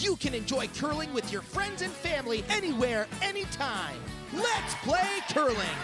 You can enjoy curling with your friends and family anywhere, anytime. Let's play curling.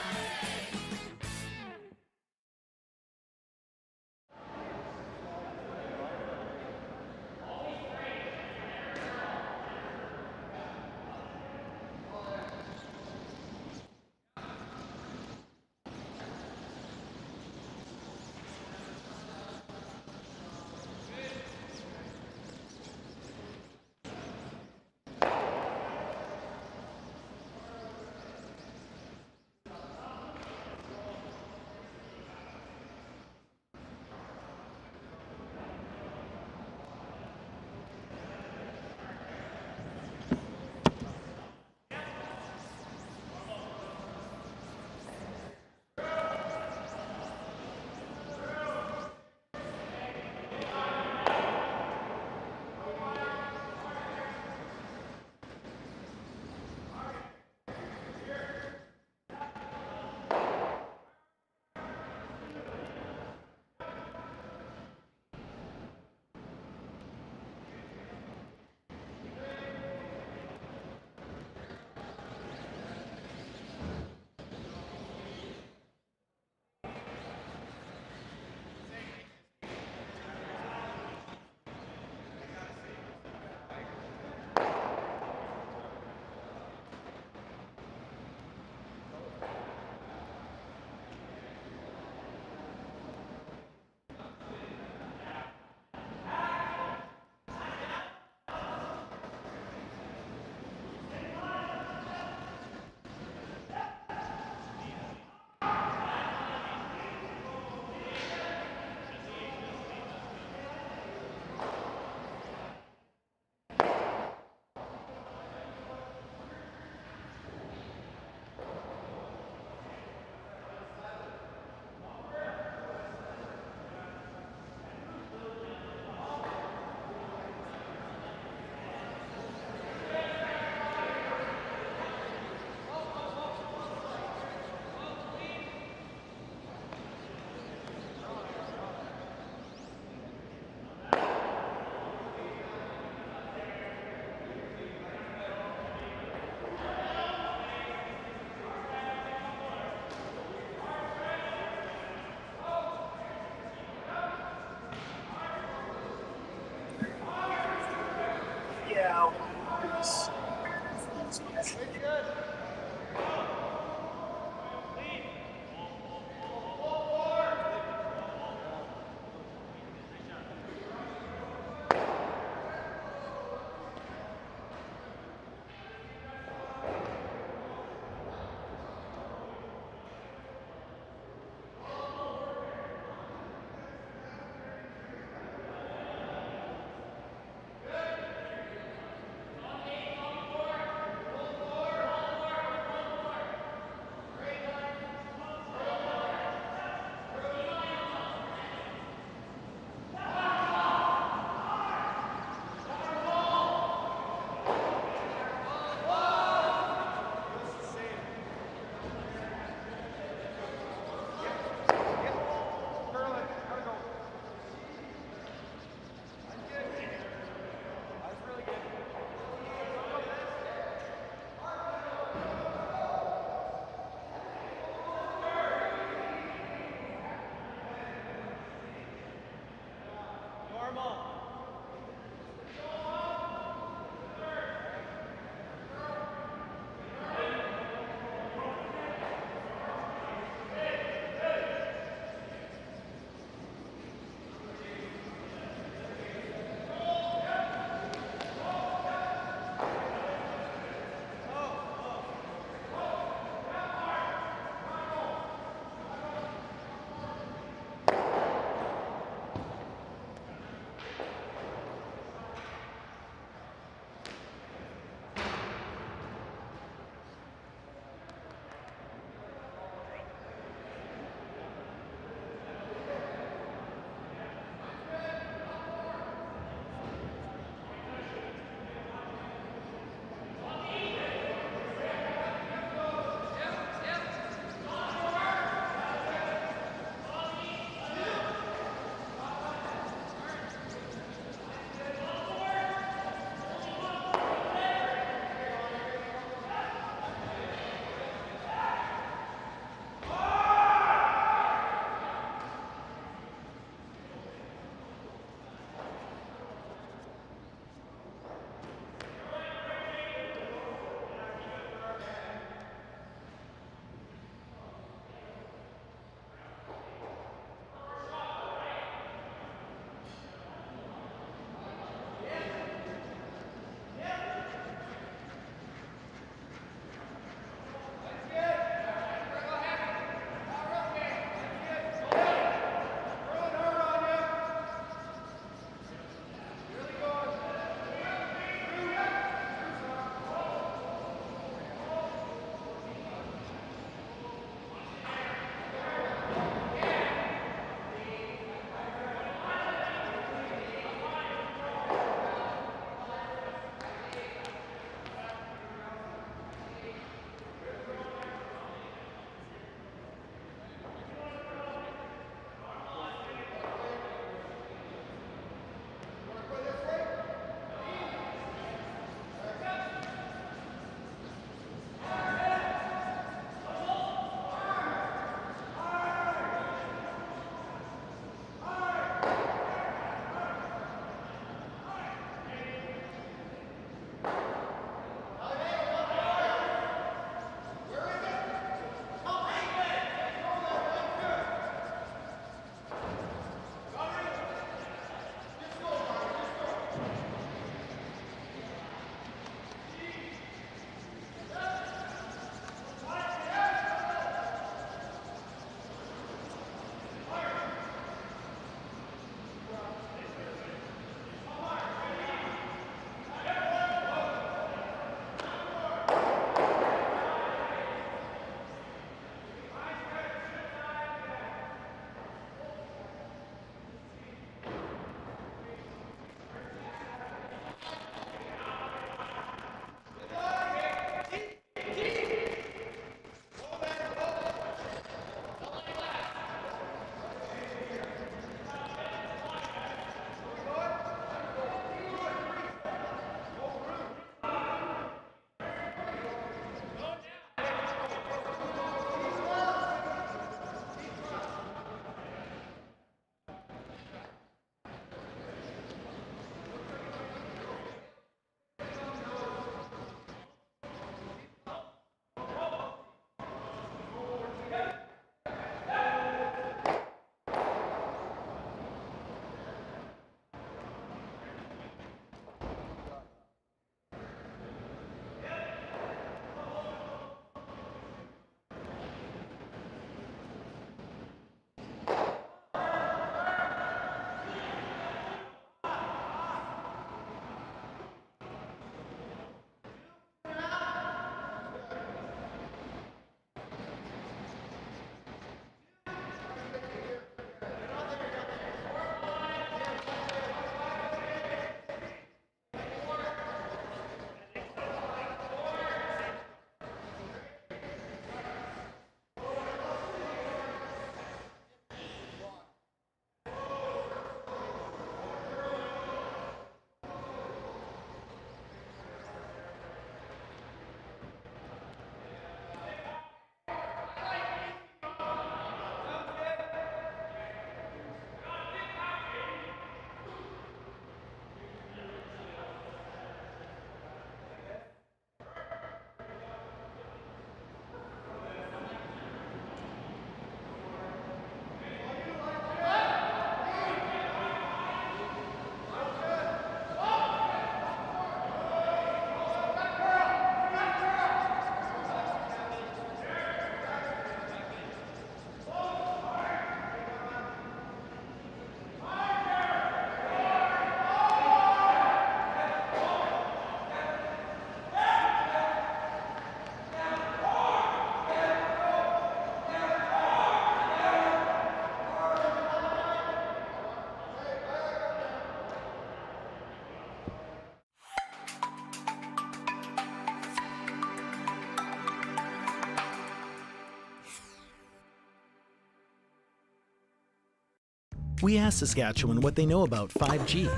We asked Saskatchewan what they know about 5G.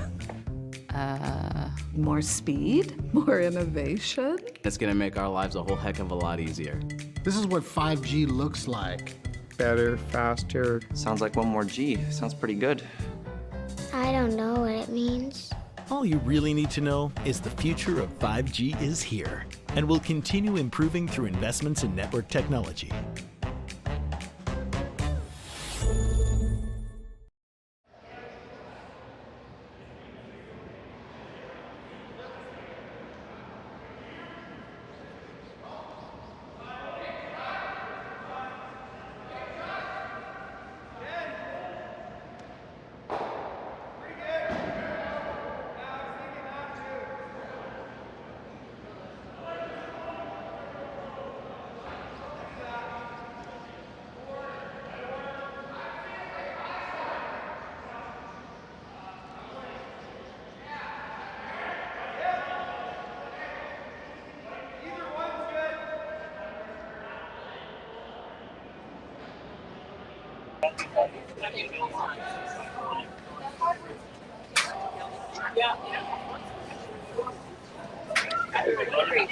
More speed, more innovation. It's gonna make our lives a whole heck of a lot easier. This is what 5G looks like. Better, faster. Sounds like one more G. Sounds pretty good. I don't know what it means. All you really need to know is the future of 5G is here and will continue improving through investments in network technology.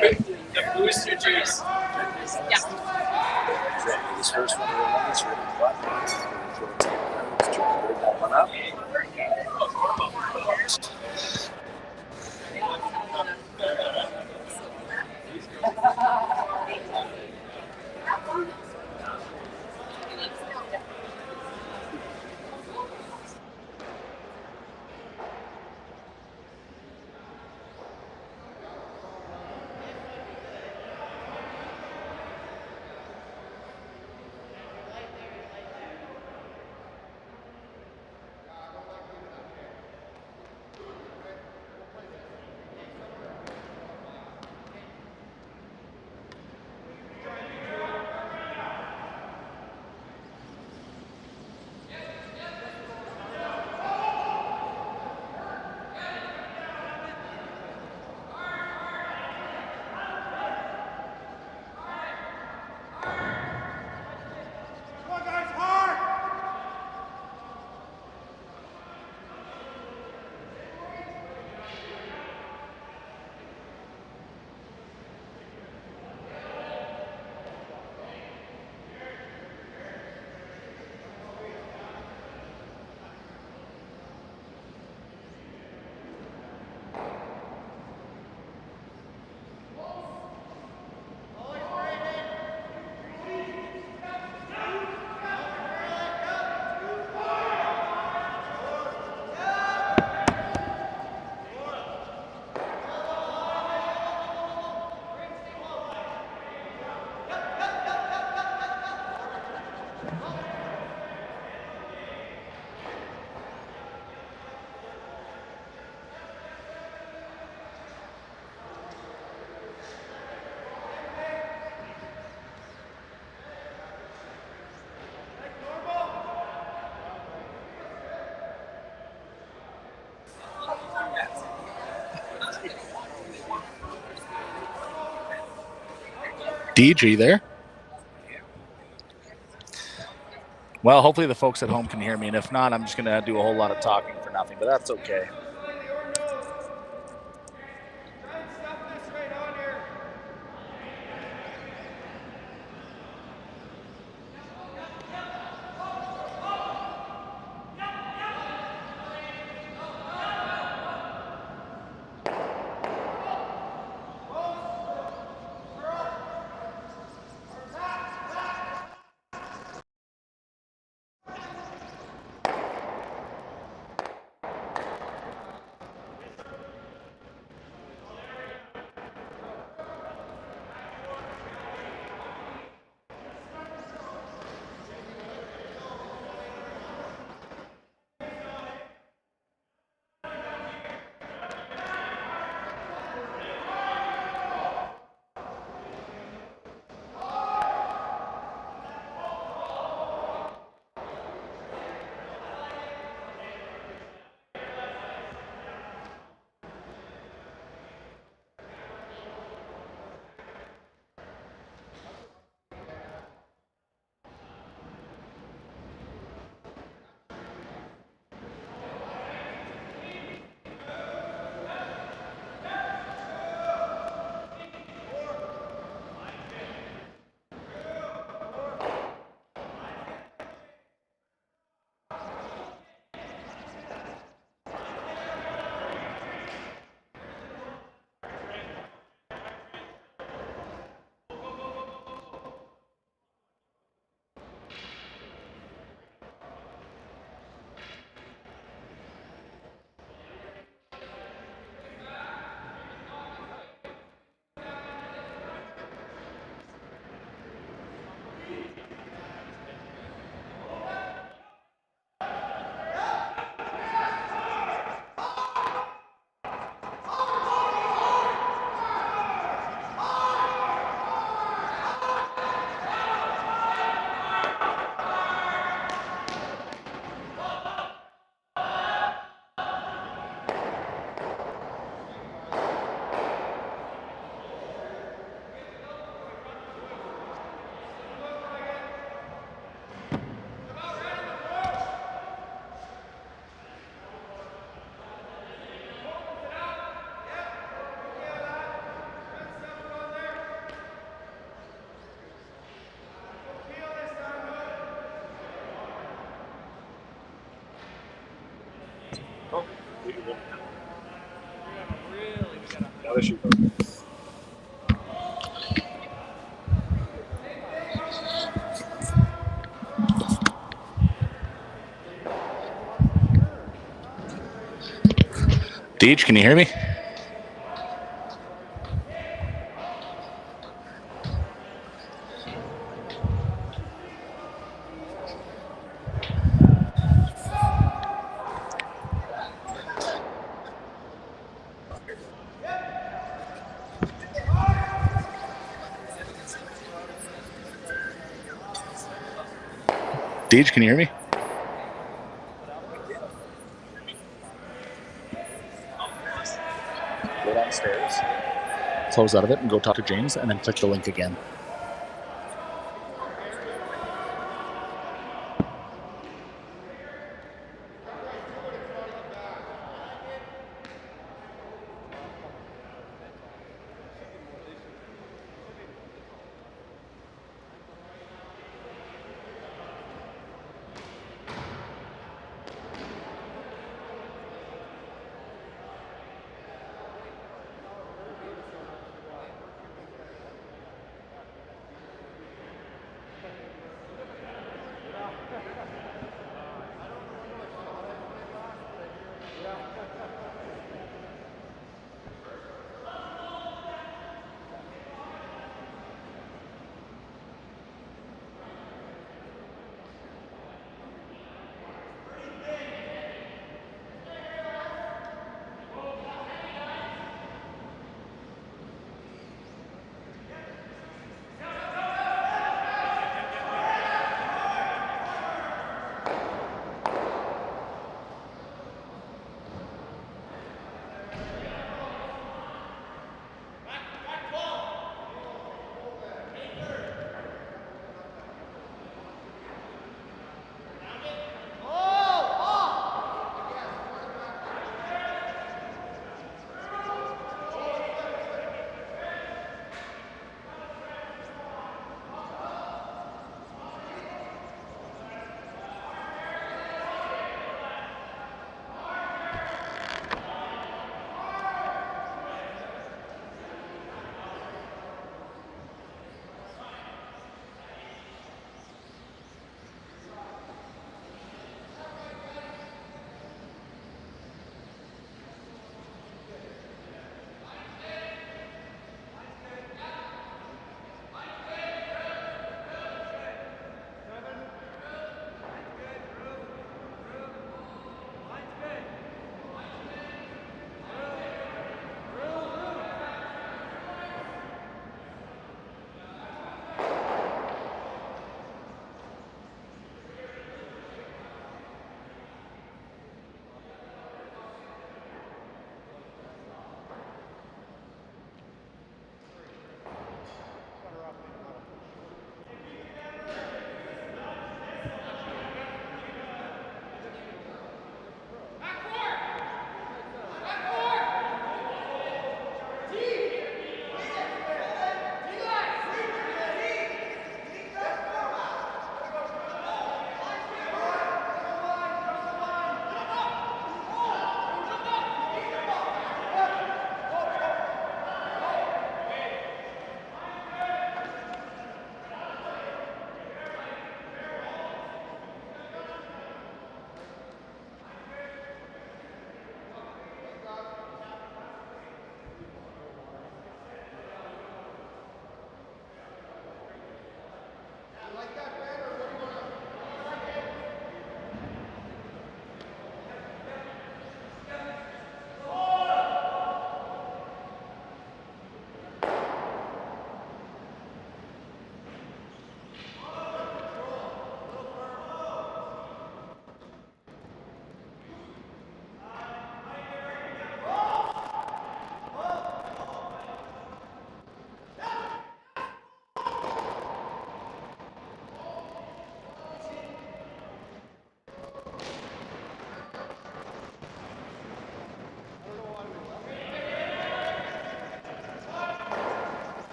The booster juice. Yeah. This first one is really flat. That one up. Deidre there. Well, hopefully the folks at home can hear me, and if not, I'm just going to do a whole lot of talking for nothing, but that's okay. Now they shoot. Deej, can you hear me? Deej, can you hear me? Go downstairs, close out of it, and go talk to James, and then click the link again.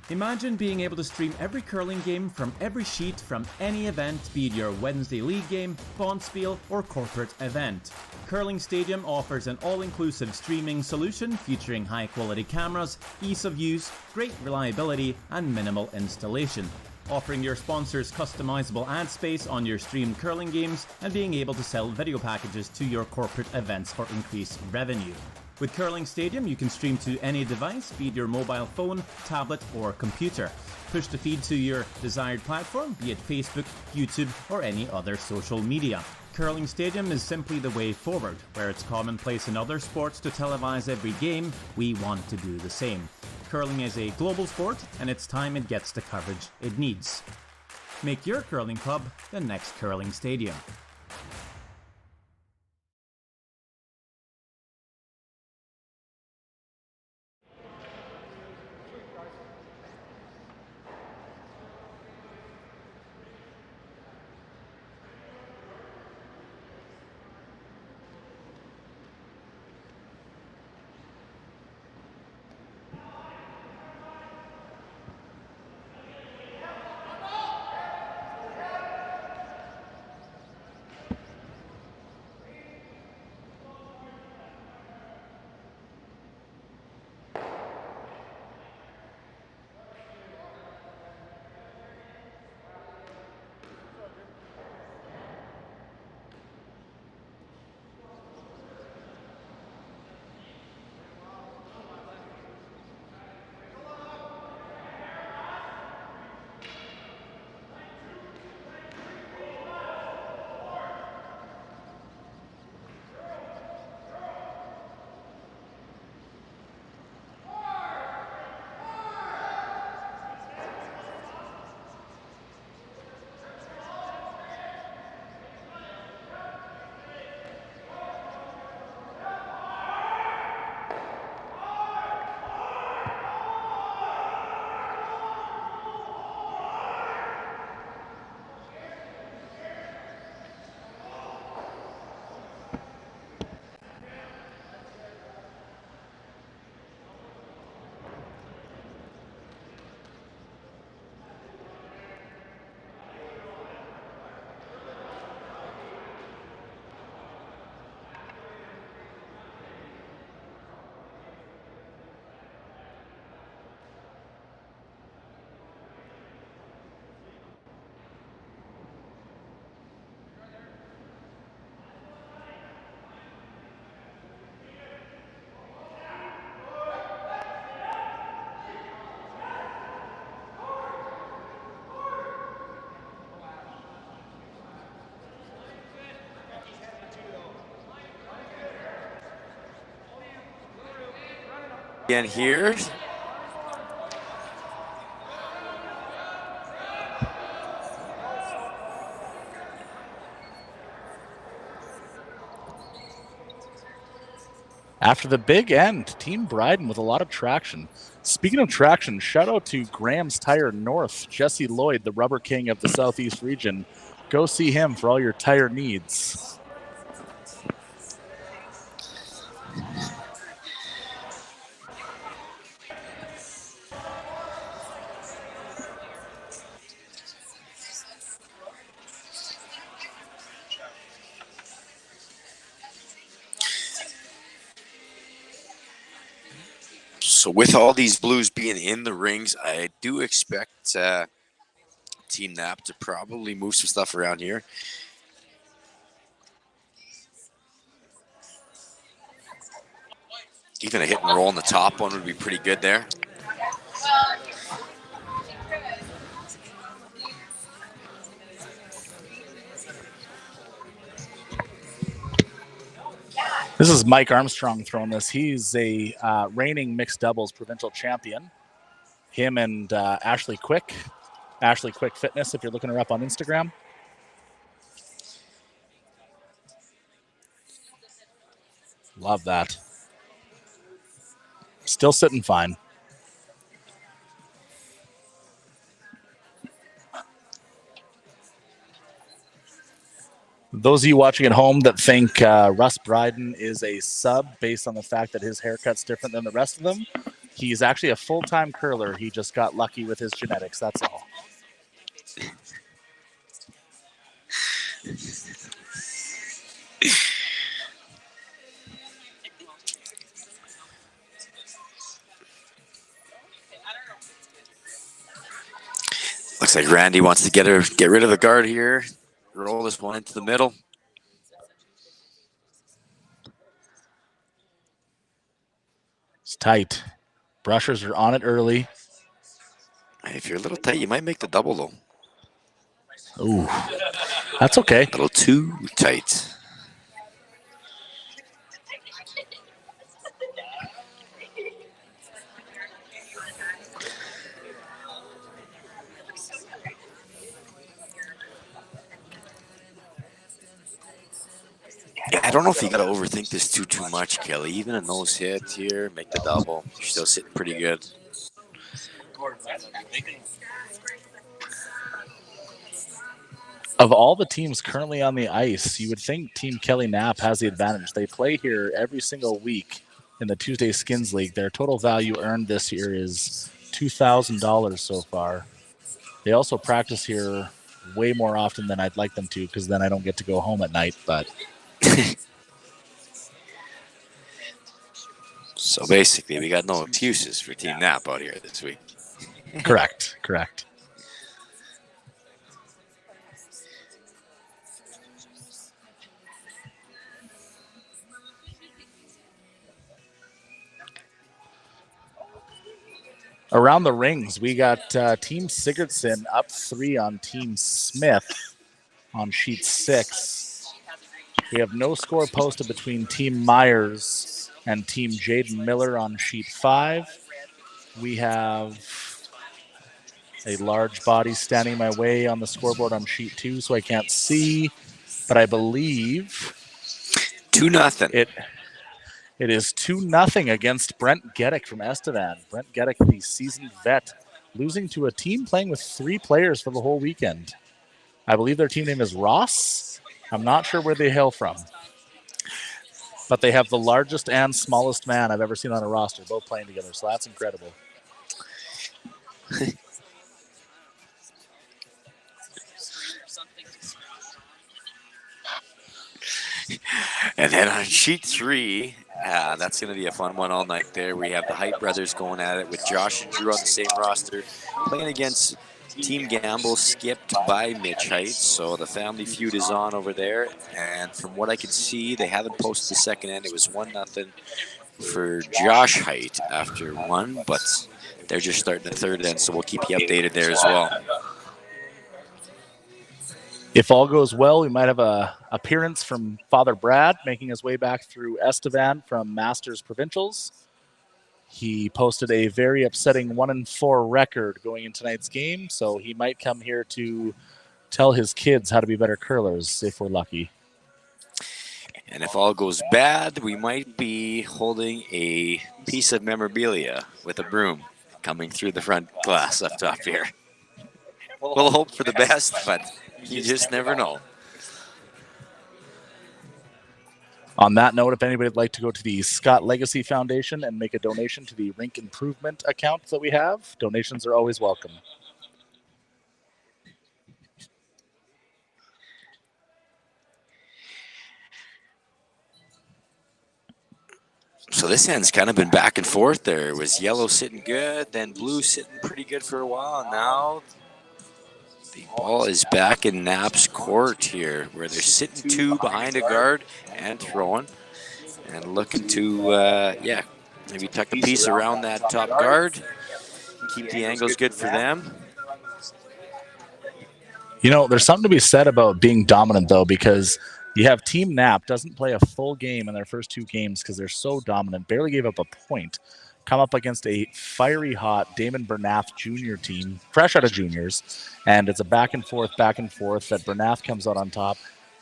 Imagine being able to stream every curling game from every sheet from any event, be it your Wednesday league game, Bonspiel, or corporate event. Curling Stadium offers an all-inclusive streaming solution featuring high-quality cameras, ease of use, great reliability, and minimal installation. Offering your sponsors customizable ad space on your streamed curling games and being able to sell video packages to your corporate events for increased revenue. With Curling Stadium, you can stream to any device, be it your mobile phone, tablet, or computer. Push the feed to your desired platform, be it Facebook, YouTube, or any other social media. Curling Stadium is simply the way forward. Where it's commonplace in other sports to televise every game, we want to do the same. Curling is a global sport, and it's time it gets the coverage it needs. Make your curling club the next Curling Stadium. Again here. After the big end, Team Bryden with a lot of traction. Speaking of traction, shout out to Graham's Tire North, Jesse Lloyd, the rubber king of the Southeast region. Go see him for all your tire needs. So with all these Blues being in the rings, I do expect Team Knapp to probably move some stuff around here. Even a hit and roll on the top one would be pretty good there. This is Mike Armstrong throwing this. He's a reigning mixed doubles provincial champion. Him and Ashley Quick. Ashley Quick Fitness, if you're looking her up on Instagram. Love that. Still sitting fine. Those of you watching at home that think Russ Bryden is a sub based on the fact that his haircut's different than the rest of them, He's actually a full-time curler. He just got lucky with his genetics, that's all. Looks like Randy wants to get rid of the guard here. Roll this one into the middle. It's tight. Brushers are on it early. If you're a little tight, you might make the double, though. Ooh, that's okay. A little too tight. Yeah, I don't know if you got to overthink this too much, Kelly. Even a nose hit here, make the double. You're still sitting pretty good. Of all the teams currently on the ice, you would think Team Kelly Knapp has the advantage. They play here every single week in the Tuesday Skins League. Their total value earned this year is $2,000 so far. They also practice here way more often than I'd like them to, because then I don't get to go home at night. But so basically, we got no excuses for Team Knapp out here this week. Correct. Around the rings, we got Team Sigurdsson up 3 on Team Smith on sheet 6. We have no score posted between Team Myers and Team Jaden Miller on sheet 5. We have a large body standing my way on the scoreboard on sheet 2, so I can't see, but I believe 2-0. It is 2-0 against Brent Geddick from Estevan. Brent Geddick, the seasoned vet, losing to a team playing with 3 players for the whole weekend. I believe their team name is Ross. I'm not sure where they hail from. But they have the largest and smallest man I've ever seen on a roster, both playing together, so that's incredible. And then on sheet 3, that's going to be a fun one all night there. We have the Height brothers going at it with Josh and Drew on the same roster, playing against Team Gamble, skipped by Mitch Height. So the family feud is on over there. And from what I can see, they haven't posted the second end. It was 1-0 for Josh Height after 1, but they're just starting the third end, so we'll keep you updated there as well. If all goes well, we might have an appearance from Father Brad making his way back through Estevan from Masters Provincials. He posted a very upsetting 1-4 record going in tonight's game, so he might come here to tell his kids how to be better curlers if we're lucky. And if all goes bad, we might be holding a piece of memorabilia with a broom coming through the front glass up top here. We'll hope for the best, but you just never know. On that note, if anybody would like to go to the Scott Legacy Foundation and make a donation to the rink improvement account that we have, donations are always welcome. So this end's kind of been back and forth there. It was yellow sitting good, then blue sitting pretty good for a while. And now the ball is back in Knapp's court here, where they're sitting 2 behind a guard and throwing. And looking to, maybe tuck a piece around that top guard. Keep the angles good for them. You know, there's something to be said about being dominant, though, because you have Team Knapp doesn't play a full game in their first 2 games because they're so dominant, barely gave up a point. Come up against a fiery hot Damon Bernath junior team, fresh out of juniors, and it's a back and forth that Bernath comes out on top.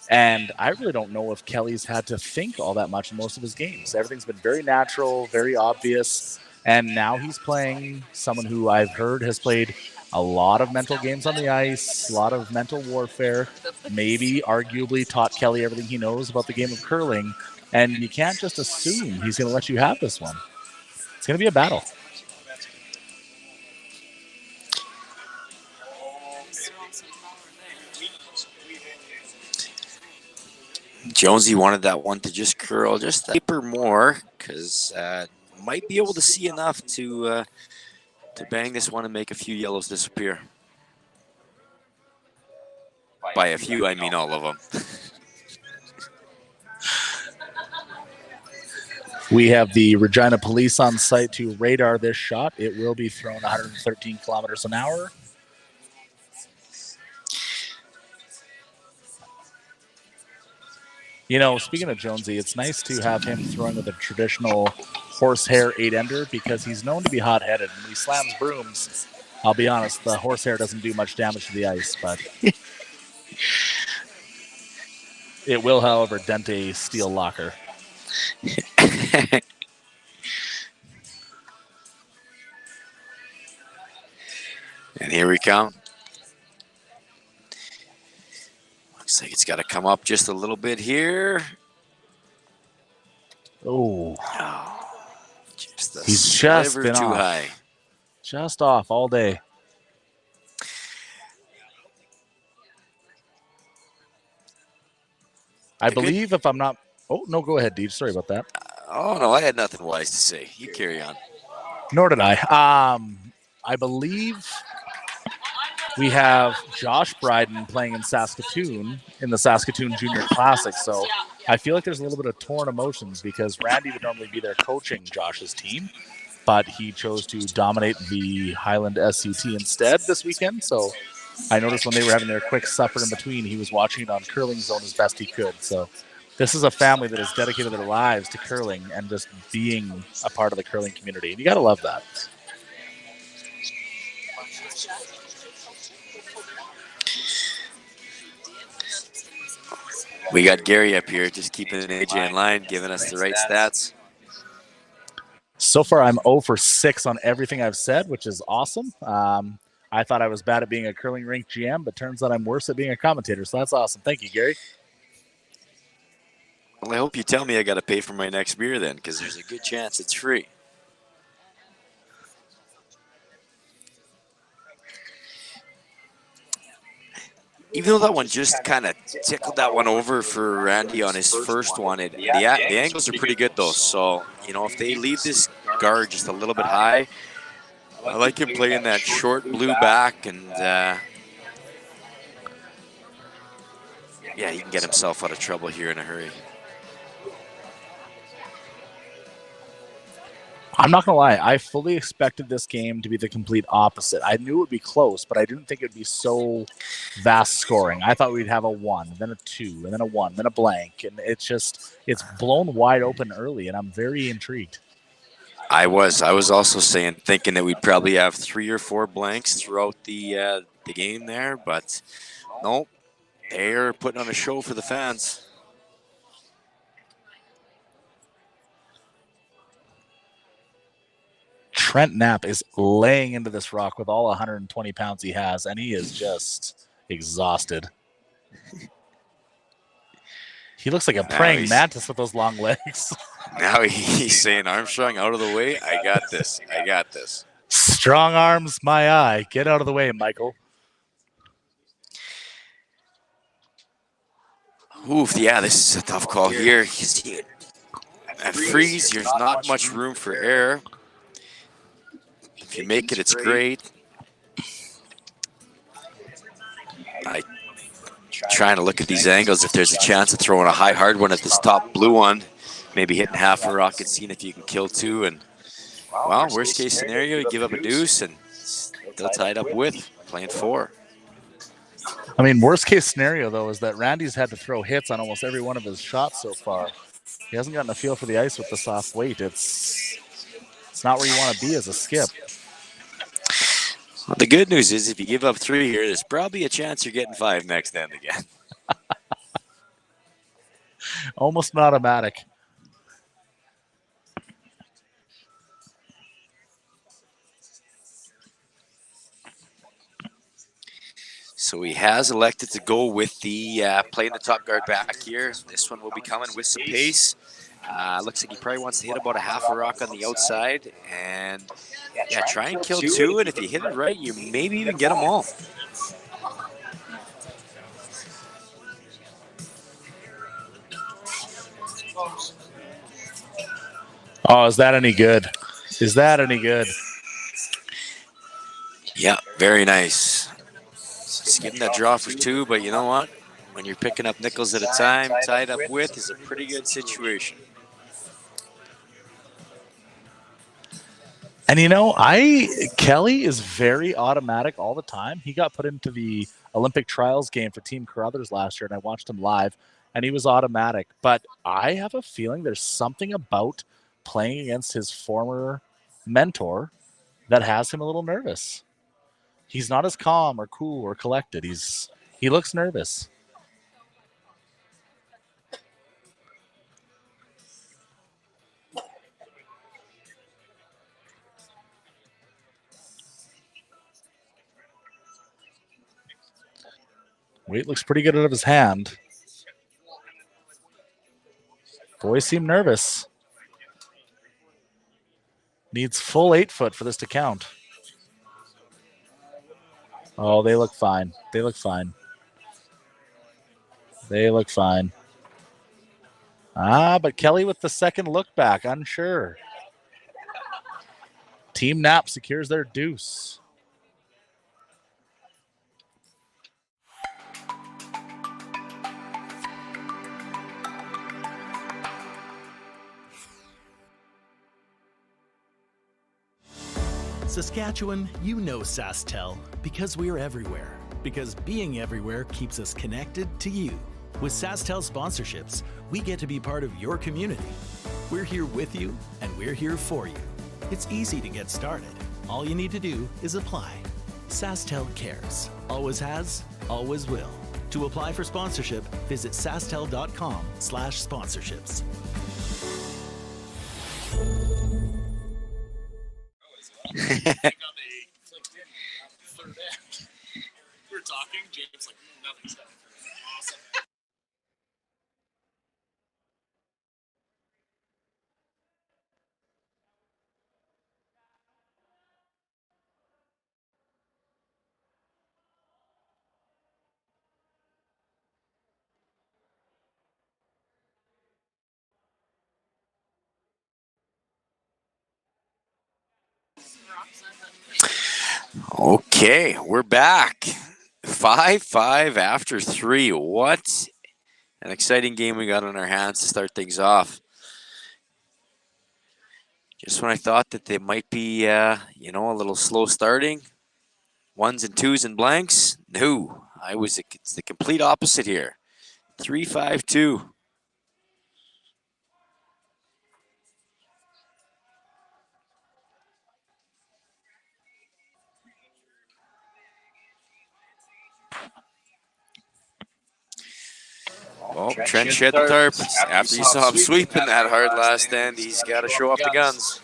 And I really don't know if Kelly's had to think all that much in most of his games. Everything's been very natural, very obvious, and now he's playing someone who I've heard has played a lot of mental games on the ice, a lot of mental warfare, maybe arguably taught Kelly everything he knows about the game of curling, and you can't just assume he's going to let you have this one. It's going to be a battle. Jonesy wanted that one to just curl just a paper more because might be able to see enough to bang this one and make a few yellows disappear. By a few, I mean all of them. We have the Regina police on site to radar this shot. It will be thrown 113 kilometers an hour. You know, speaking of Jonesy, it's nice to have him throwing with a traditional horsehair 8-ender because he's known to be hot-headed. When he slams brooms, I'll be honest, the horsehair doesn't do much damage to the ice, but it will, however, dent a steel locker. And here we come. Looks like it's got to come up just a little bit here. Oh, he's just been too off. high. Just off all day. I believe if I'm not... Oh, no, go ahead, Deej. Sorry about that. Oh, no, I had nothing wise to say. You carry on. Nor did I. I believe we have Josh Bryden playing in Saskatoon in the Saskatoon Junior Classic. So I feel like there's a little bit of torn emotions because Randy would normally be there coaching Josh's team, but he chose to dominate the Highland SCT instead this weekend. So I noticed when they were having their quick supper in between, he was watching it on Curling Zone as best he could. So this is a family that has dedicated their lives to curling and just being a part of the curling community. And you got to love that. We got Gary up here just keeping AJ in line, giving us the right stats. So far, I'm 0 for 6 on everything I've said, which is awesome. I thought I was bad at being a curling rink GM, but turns out I'm worse at being a commentator, so that's awesome. Thank you, Gary. Well, I hope you tell me I got to pay for my next beer then, because there's a good chance it's free. Even though that one just kind of tickled that one over for Randy on his first one, the angles are pretty good though. So, you know, if they leave this guard just a little bit high, I like him playing that short blue back, and yeah, he can get himself out of trouble here in a hurry. I'm not going to lie. I fully expected this game to be the complete opposite. I knew it would be close, but I didn't think it would be so vast scoring. I thought we'd have a 1, then a 2, and then a 1, then a blank. And it's blown wide open early, and I'm very intrigued. I was also thinking that we'd probably have 3 or 4 blanks throughout the game there, but nope, they're putting on a show for the fans. Trent Knapp is laying into this rock with all 120 pounds he has, and he is just exhausted. He looks like a praying mantis with those long legs. Now he's saying, Armstrong, out of the way. I got this. I got this. Strong arms, my eye. Get out of the way, Michael. Oof, yeah, this is a tough call here. At freeze, there's not much room for error. If you make it, it's great. I trying to look at these angles if there's a chance of throwing a high hard one at this top blue one, maybe hitting half a rocket, seeing if you can kill 2. And well, worst case scenario, you give up a deuce and still tied up with playing 4. I mean, worst case scenario though is that Randy's had to throw hits on almost every one of his shots so far. He hasn't gotten a feel for the ice with the soft weight. It's not where you want to be as a skip. Well, the good news is if you give up 3 here, there's probably a chance you're getting 5 next end again. Almost an automatic. So he has elected to go with the playing the top guard back here. This one will be coming with some pace. Looks like he probably wants to hit about a half a rock on the outside. And yeah, try and kill 2. And if you hit it right, you maybe even get them all. Oh, is that any good? Is that any good? Yeah, very nice. Just getting that draw for two, but you know what? When you're picking up nickels at a time, tied up with is a pretty good situation. And Kelly is very automatic all the time. He got put into the Olympic trials game for Team Carruthers last year, and I watched him live, and he was automatic. But I have a feeling there's something about playing against his former mentor that has him a little nervous. He's not as calm or cool or collected. He looks nervous. Weight looks pretty good out of his hand. Boys seem nervous. Needs full 8 foot for this to count. Oh, they look fine. They look fine. They look fine. But Kelly with the second look back, unsure. Team Knapp secures their deuce. Saskatchewan, you know SaskTel because we're everywhere. Because being everywhere keeps us connected to you. With SaskTel sponsorships, we get to be part of your community. We're here with you, and we're here for you. It's easy to get started. All you need to do is apply. SaskTel cares. Always has, always will. To apply for sponsorship, visit sastel.com/sponsorships. We're talking, James like nothing's happening. Awesome. Okay, we're back. 5-5 after 3. What an exciting game we got on our hands to start things off. Just when I thought that they might be, a little slow starting, ones and twos and blanks, no. It's the complete opposite here. 3-5-2. Well, Trent shed the tarp. After you saw him sweeping that hard last stand, he's got to show off the guns.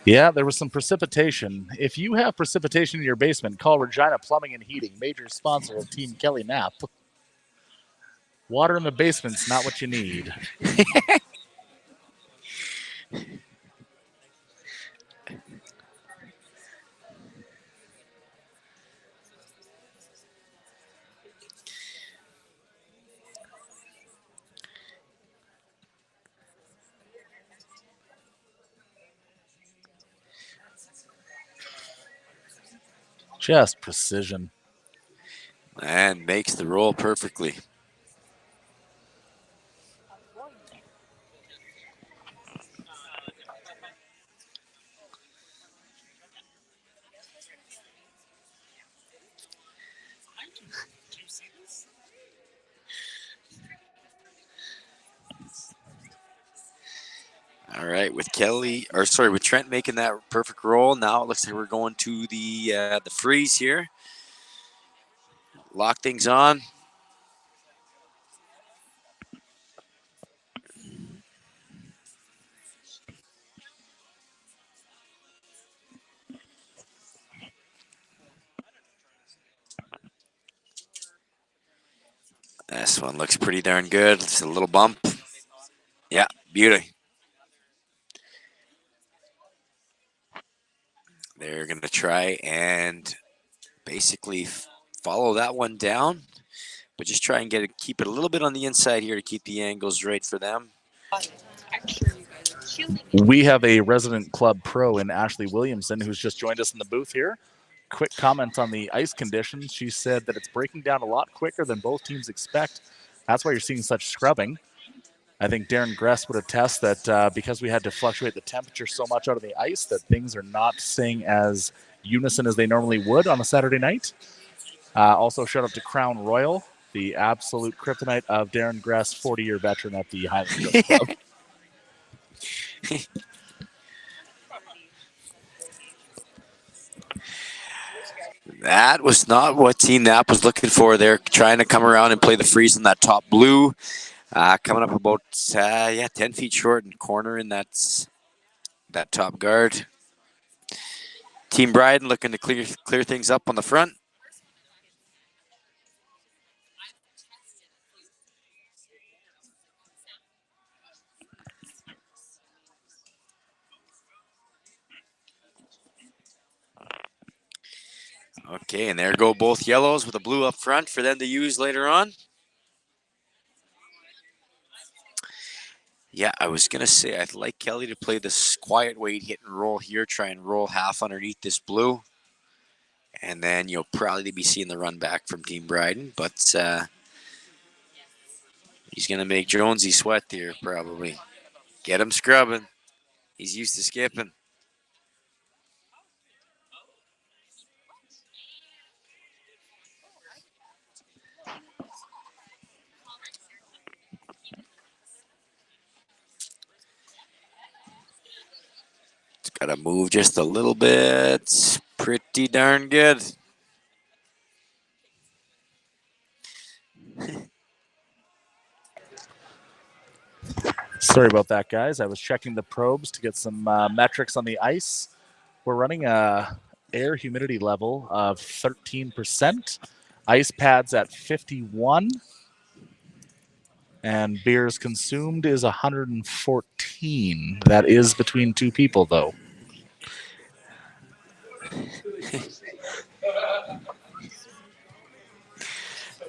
Yeah, there was some precipitation. If you have precipitation in your basement, call Regina Plumbing and Heating, major sponsor of Team Kelly Knapp. Water in the basement's not what you need. Just precision. And makes the roll perfectly. All right, with Trent making that perfect roll, now it looks like we're going to the freeze here. Lock things on. This one looks pretty darn good. Just a little bump. Yeah, beauty. They're going to try and basically follow that one down. but just try and keep it a little bit on the inside here to keep the angles right for them. We have a resident club pro in Ashley Williamson who's just joined us in the booth here. Quick comment on the ice conditions. She said that it's breaking down a lot quicker than both teams expect. That's why you're seeing such scrubbing. I think Darren Gress would attest that because we had to fluctuate the temperature so much out of the ice that things are not staying as unison as they normally would on a Saturday night. Also, shout out to Crown Royal, the absolute kryptonite of Darren Gress, 40-year veteran at the Highland Club. That was not what Team Knapp was looking for. They're trying to come around and play the freeze in that top blue. Coming up about 10 feet short and corner in that top guard. Team Bryden looking to clear things up on the front. Okay, and there go both yellows with a blue up front for them to use later on. Yeah, I was going to say I'd like Kelly to play this quiet weight hit and roll here, try and roll half underneath this blue. And then you'll probably be seeing the run back from Team Bryden, but he's going to make Jonesy sweat here probably. Get him scrubbing. He's used to skipping. It's got to move just a little bit. Pretty darn good. Sorry about that, guys. I was checking the probes to get some metrics on the ice. We're running a air humidity level of 13%, ice pads at 51, and beers consumed is 114. That is between two people, though.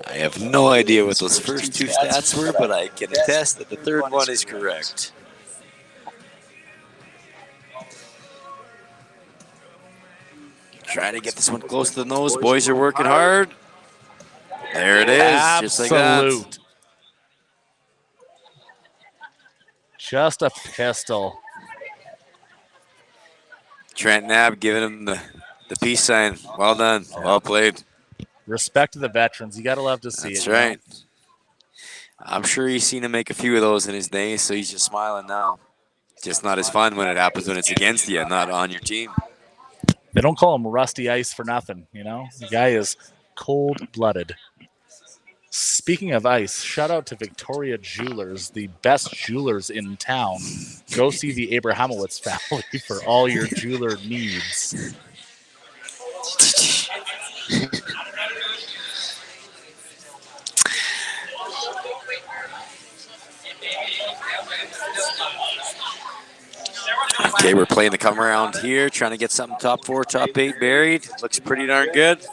I have no idea what those first two stats were, but I can attest that the third one is correct. Trying to get this one close to the nose. Boys are working hard. There it is, just like that. Just a pistol. Trent Knapp giving him the peace sign. Well done. Well played. Respect to the veterans. You got to love to see it. That's right. I'm sure he's seen him make a few of those in his day, so he's just smiling now. Just not as fun when it happens when it's against you, not on your team. They don't call him Rusty Ice for nothing, you know? The guy is cold-blooded. Speaking of ice, shout out to Victoria Jewelers, the best jewelers in town. Go see the Abrahamowitz family for all your jeweler needs. Okay, we're playing the come around here, trying to get something top 4, top 8 buried. Looks pretty darn good.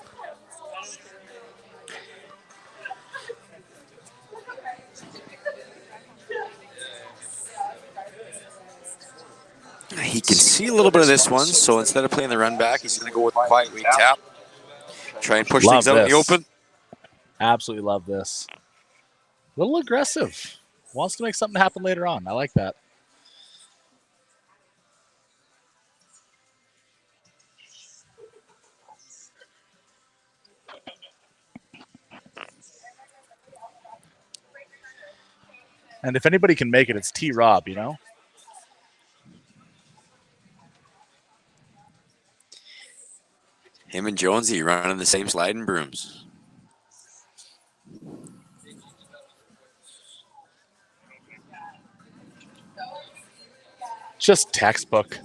He can see a little bit of this one, so instead of playing the run back, he's going to go with a quiet weight tap. Try and push things out in the open. Absolutely love this. A little aggressive. Wants to make something happen later on. I like that. And if anybody can make it, it's T-Rob, you know? Him and Jonesy running the same sliding brooms. Just textbook.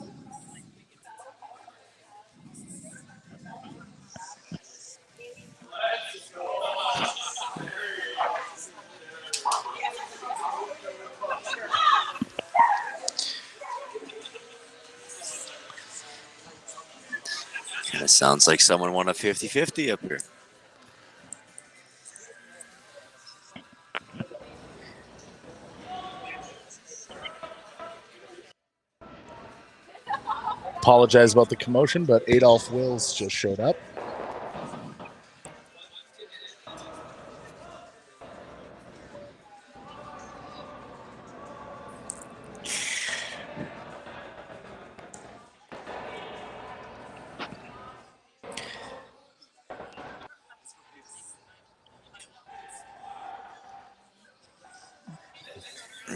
Kind of sounds like someone won a 50-50 up here. Apologize about the commotion, but Adolph Wills just showed up.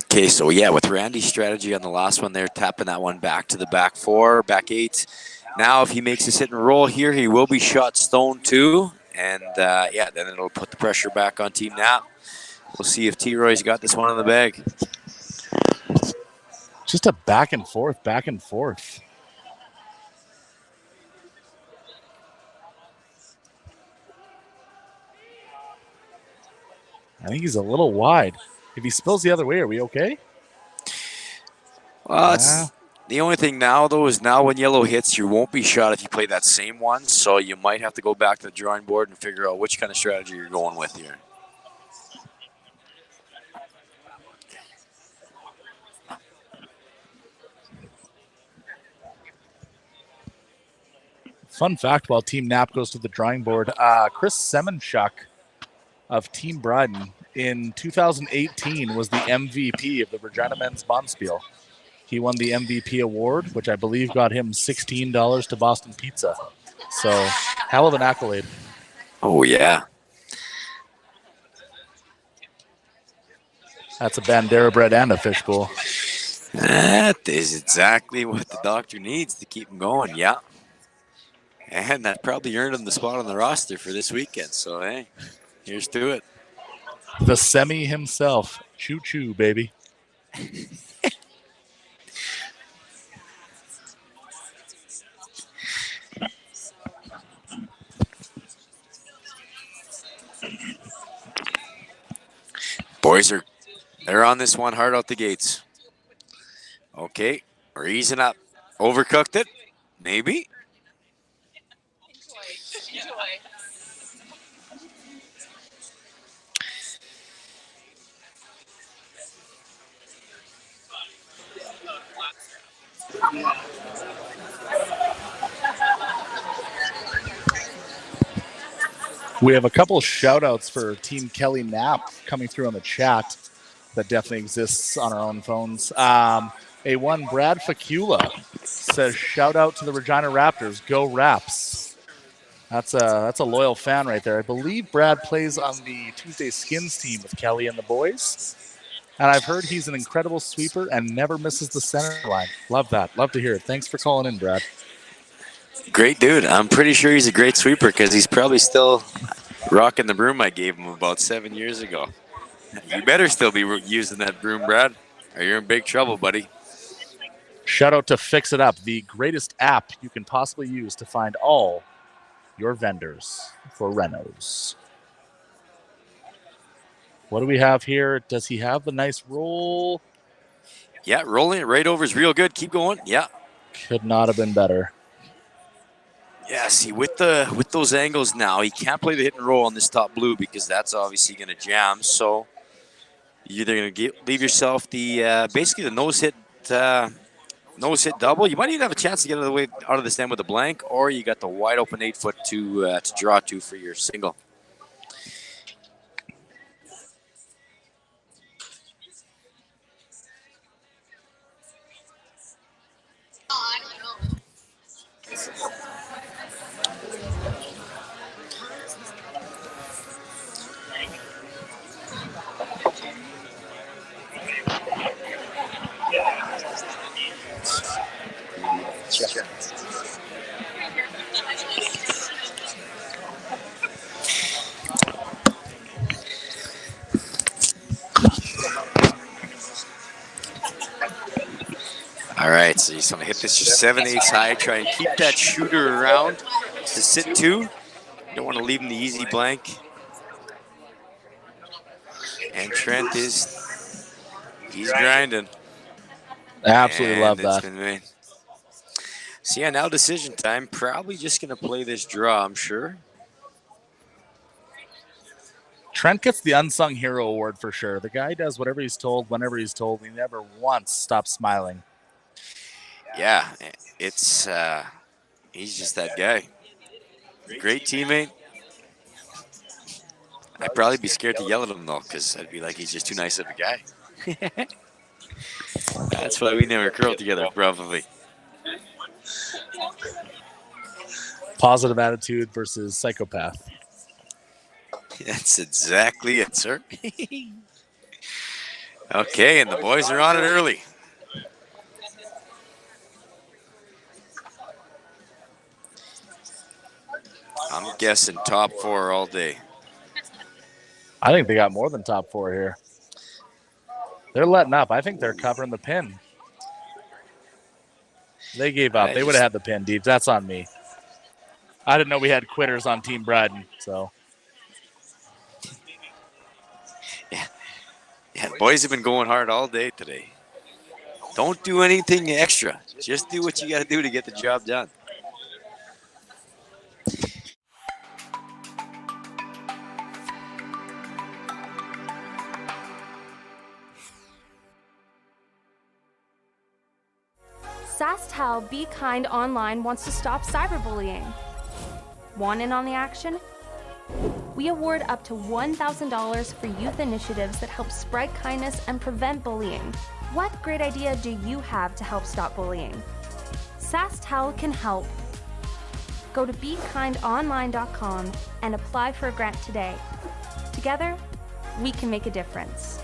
Okay, so yeah, with Randy's strategy on the last one there, tapping that one back to the back four, back eight. Now, if he makes his hit and roll here, he will be shot stone too. And yeah, then it'll put the pressure back on Team Knapp. We'll see if T-Roy's got this one in the bag. Just a back and forth, back and forth. I think he's a little wide. If he spills the other way, are we okay? Well, it's the only thing now, though, is now when yellow hits, you won't be shot if you play that same one. So you might have to go back to the drawing board and figure out which kind of strategy you're going with here. Fun fact, while Team Knapp goes to the drawing board, Chris Semenchuk of Team Bryden in 2018 was the MVP of the Regina Men's Bonspiel. He won the MVP award, which I believe got him $16 to Boston Pizza. So, hell of an accolade. Oh, yeah. That's a Bandera bread and a fishbowl. That is exactly what the doctor needs to keep him going, yeah. And that probably earned him the spot on the roster for this weekend. So, hey, here's to it. The semi himself. Choo-choo, baby. Boys they're on this one hard out the gates. Okay, we're easing up. Overcooked it? Maybe. We have a couple of shout outs for Team Kelly Knapp coming through on the chat that definitely exists on our own phones. A1 Brad Facula says, shout out to the Regina Raptors, go Raps. That's a loyal fan right there. I believe Brad plays on the Tuesday Skins team with Kelly and the boys. And I've heard he's an incredible sweeper and never misses the center line. Love that. Love to hear it. Thanks for calling in, Brad. Great dude. I'm pretty sure he's a great sweeper because he's probably still rocking the broom I gave him about 7 years ago. You better still be using that broom, Brad, or you're in big trouble, buddy. Shout out to Fix It Up, the greatest app you can possibly use to find all your vendors for renos. What do we have here? Does he have the nice roll? Yeah, rolling it right over is real good. Keep going. Yeah. Could not have been better. Yeah, see, with those angles now, he can't play the hit and roll on this top blue because that's obviously going to jam. So you're either going to leave yourself the basically the nose hit double. You might even have a chance to get out of the stand with a blank, or you got the wide open 8 foot to draw to for your single. All right, so you just want to hit this just 7/8 high. Try and keep that shooter around to sit two. You don't want to leave him the easy blank. And Trent he's grinding. Absolutely love that. So yeah, now decision time. Probably just going to play this draw, I'm sure. Trent gets the unsung hero award for sure. The guy does whatever he's told, whenever he's told. He never once stops smiling. yeah, it's he's just that guy. Great teammate. I'd probably be scared to yell at him though, because I'd be like, he's just too nice of a guy. That's why we never curled together, probably. Positive attitude versus psychopath. That's exactly it, sir. Okay, and the boys are on it early. I'm guessing top 4 all day. I think they got more than top 4 here. They're letting up. I think they're covering the pin. They gave up. They would have had the pin, Deep. That's on me. I didn't know we had quitters on Team Bryden, so. Yeah, the boys have been going hard all day today. Don't do anything extra. Just do what you got to do to get the job done. SaskTel Be Kind Online wants to stop cyberbullying. Want in on the action? We award up to $1,000 for youth initiatives that help spread kindness and prevent bullying. What great idea do you have to help stop bullying? SaskTel can help. Go to BeKindOnline.com and apply for a grant today. Together, we can make a difference.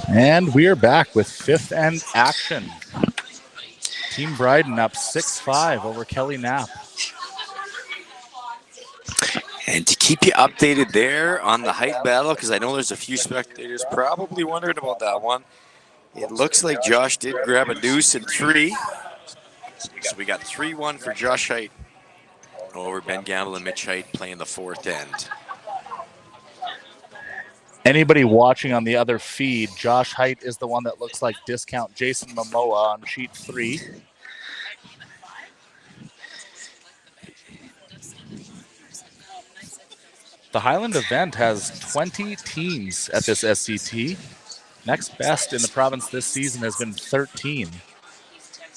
And we are back with fifth end action. Team Bryden up 6-5 over Kelly Knapp. And to keep you updated there on the height battle, because I know there's a few spectators probably wondering about that one. It looks like Josh did grab a deuce in 3. So we got 3-1 for Josh Height over Ben Gamble and Mitch Height playing the 4th end. Anybody watching on the other feed, Josh Height is the one that looks like discount Jason Momoa on sheet 3. The Highland event has 20 teams at this SCT. Next best in the province this season has been 13.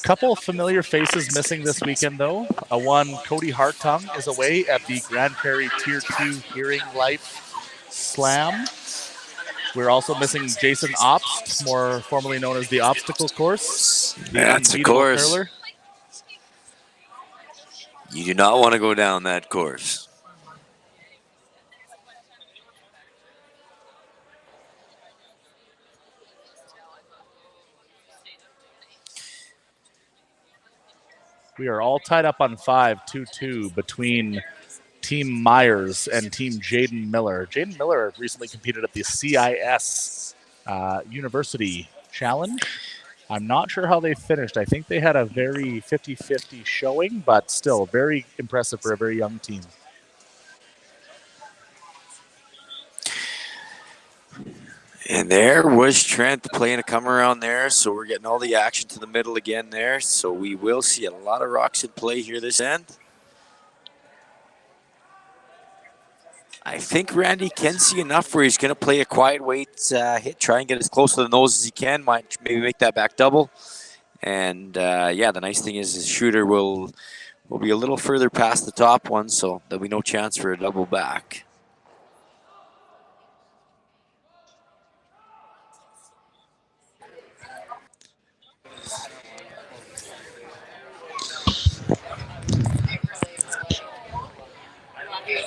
Couple familiar faces missing this weekend, though. One, Cody Hartung, is away at the Grand Prairie Tier 2 Hearing Life Slam. We're also missing Jason Obst, more formerly known as the Obstacle Course. That's a course. Curler. You do not want to go down that course. We are all tied up on 5-2-2 between Team Myers and Team Jaden Miller. Jaden Miller recently competed at the CIS University Challenge. I'm not sure how they finished. I think they had a very 50-50 showing, but still very impressive for a very young team. And there was Trent playing a come around there, so we're getting all the action to the middle again there. So we will see a lot of rocks in play here this end. I think Randy can see enough where he's going to play a quiet weight hit, try and get as close to the nose as he can, might maybe make that back double. And yeah, the nice thing is his shooter will be a little further past the top one, so there'll be no chance for a double back.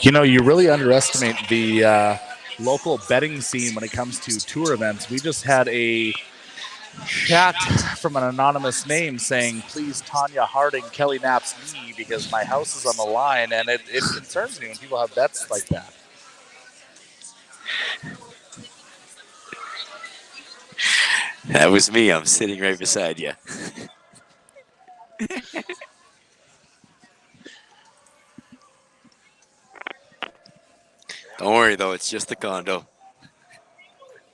You know, you really underestimate the local betting scene when it comes to tour events. We just had a chat from an anonymous name saying, please, Tanya Harding, Kelly Knapp's knee, because my house is on the line, and it concerns me when people have bets like that. That was me. I'm sitting right beside you. Don't worry, though. It's just a condo.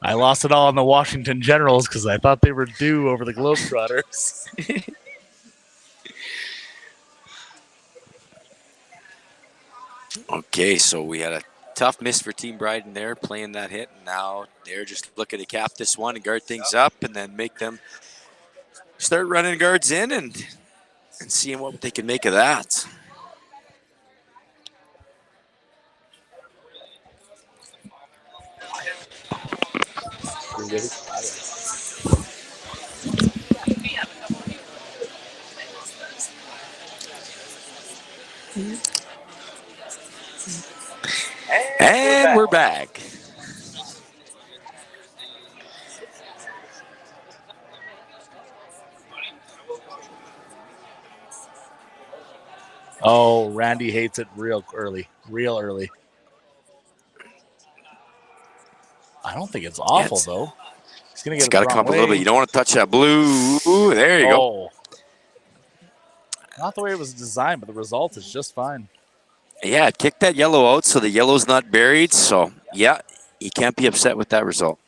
I lost it all on the Washington Generals because I thought they were due over the Globetrotters. Okay, so we had a tough miss for Team Bryden there, playing that hit. And now they're just looking to cap this one and guard things up and then make them start running guards in and seeing what they can make of that. And we're back. Oh, Randy hates it real early. I don't think it's awful, though. He's going to get It's got to come up a little bit. You don't want to touch that blue. Ooh, there you go. Not the way it was designed, but the result is just fine. Yeah, it kicked that yellow out, so the yellow's not buried. So, yeah, you can't be upset with that result.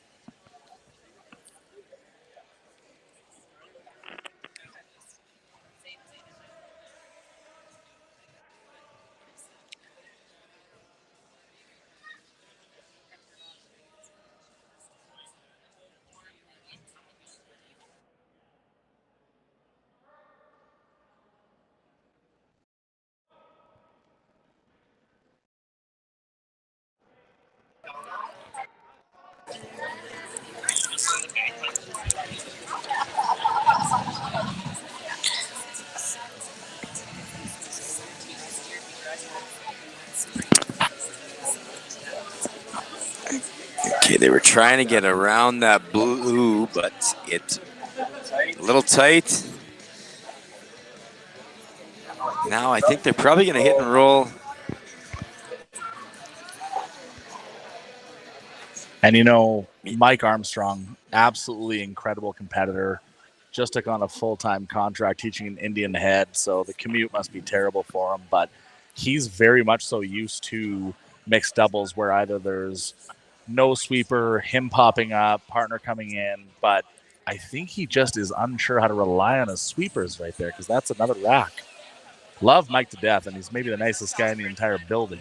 Okay, they were trying to get around that blue, but it's a little tight. Now I think they're probably going to hit and roll. And, you know, Mike Armstrong, absolutely incredible competitor. Just took on a full-time contract teaching in Indian Head, so the commute must be terrible for him. But he's very much so used to mixed doubles where either there's no sweeper, him popping up, partner coming in. But I think he just is unsure how to rely on his sweepers right there because that's another rack. Love Mike to death, and he's maybe the nicest guy in the entire building.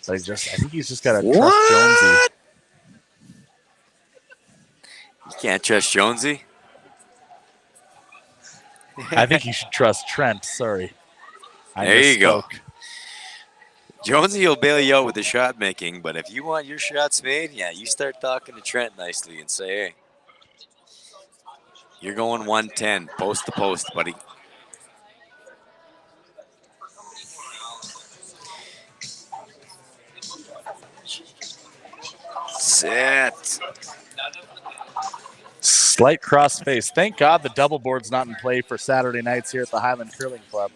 But I think he's just got to trust Jonesy. You can't trust Jonesy. I think you should trust Trent. Sorry. There you go. Jonesy will bail you out with the shot making, but if you want your shots made, yeah, you start talking to Trent nicely and say, hey, you're going 110, post to post, buddy. Set. Slight cross face. Thank God the double board's not in play for Saturday nights here at the Highland Curling Club.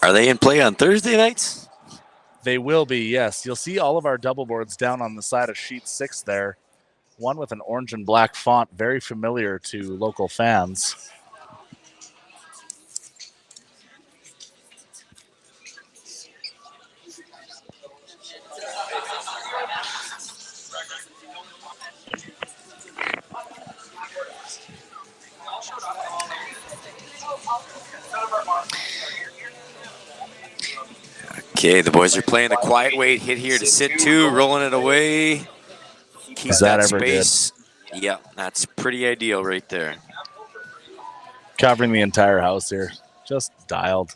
Are they in play on Thursday nights? They will be, yes. You'll see all of our double boards down on the side of sheet 6 there. One with an orange and black font, very familiar to local fans. Okay, the boys are playing the quiet weight hit here to sit two, rolling it away. Keep that space. Yeah, that's pretty ideal right there. Covering the entire house here. Just dialed.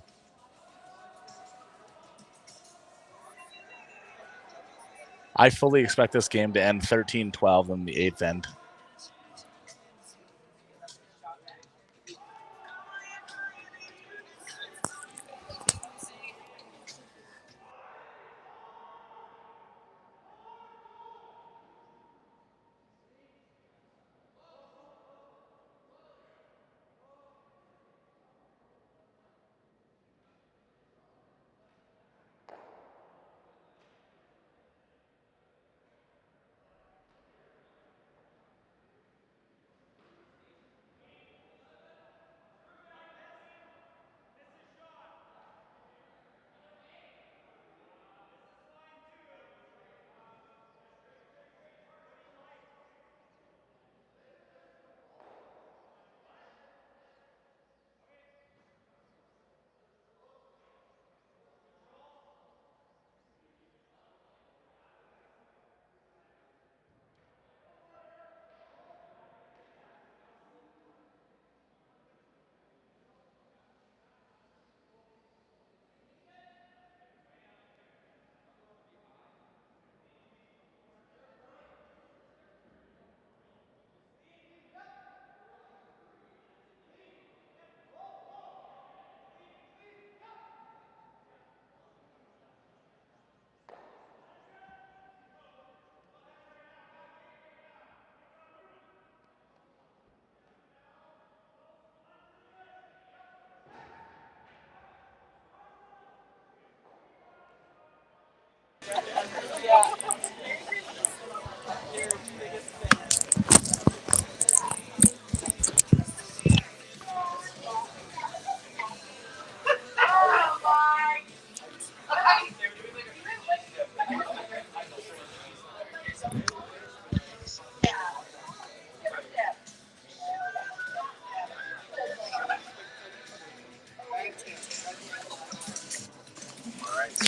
I fully expect this game to end 13-12 in the 8th end.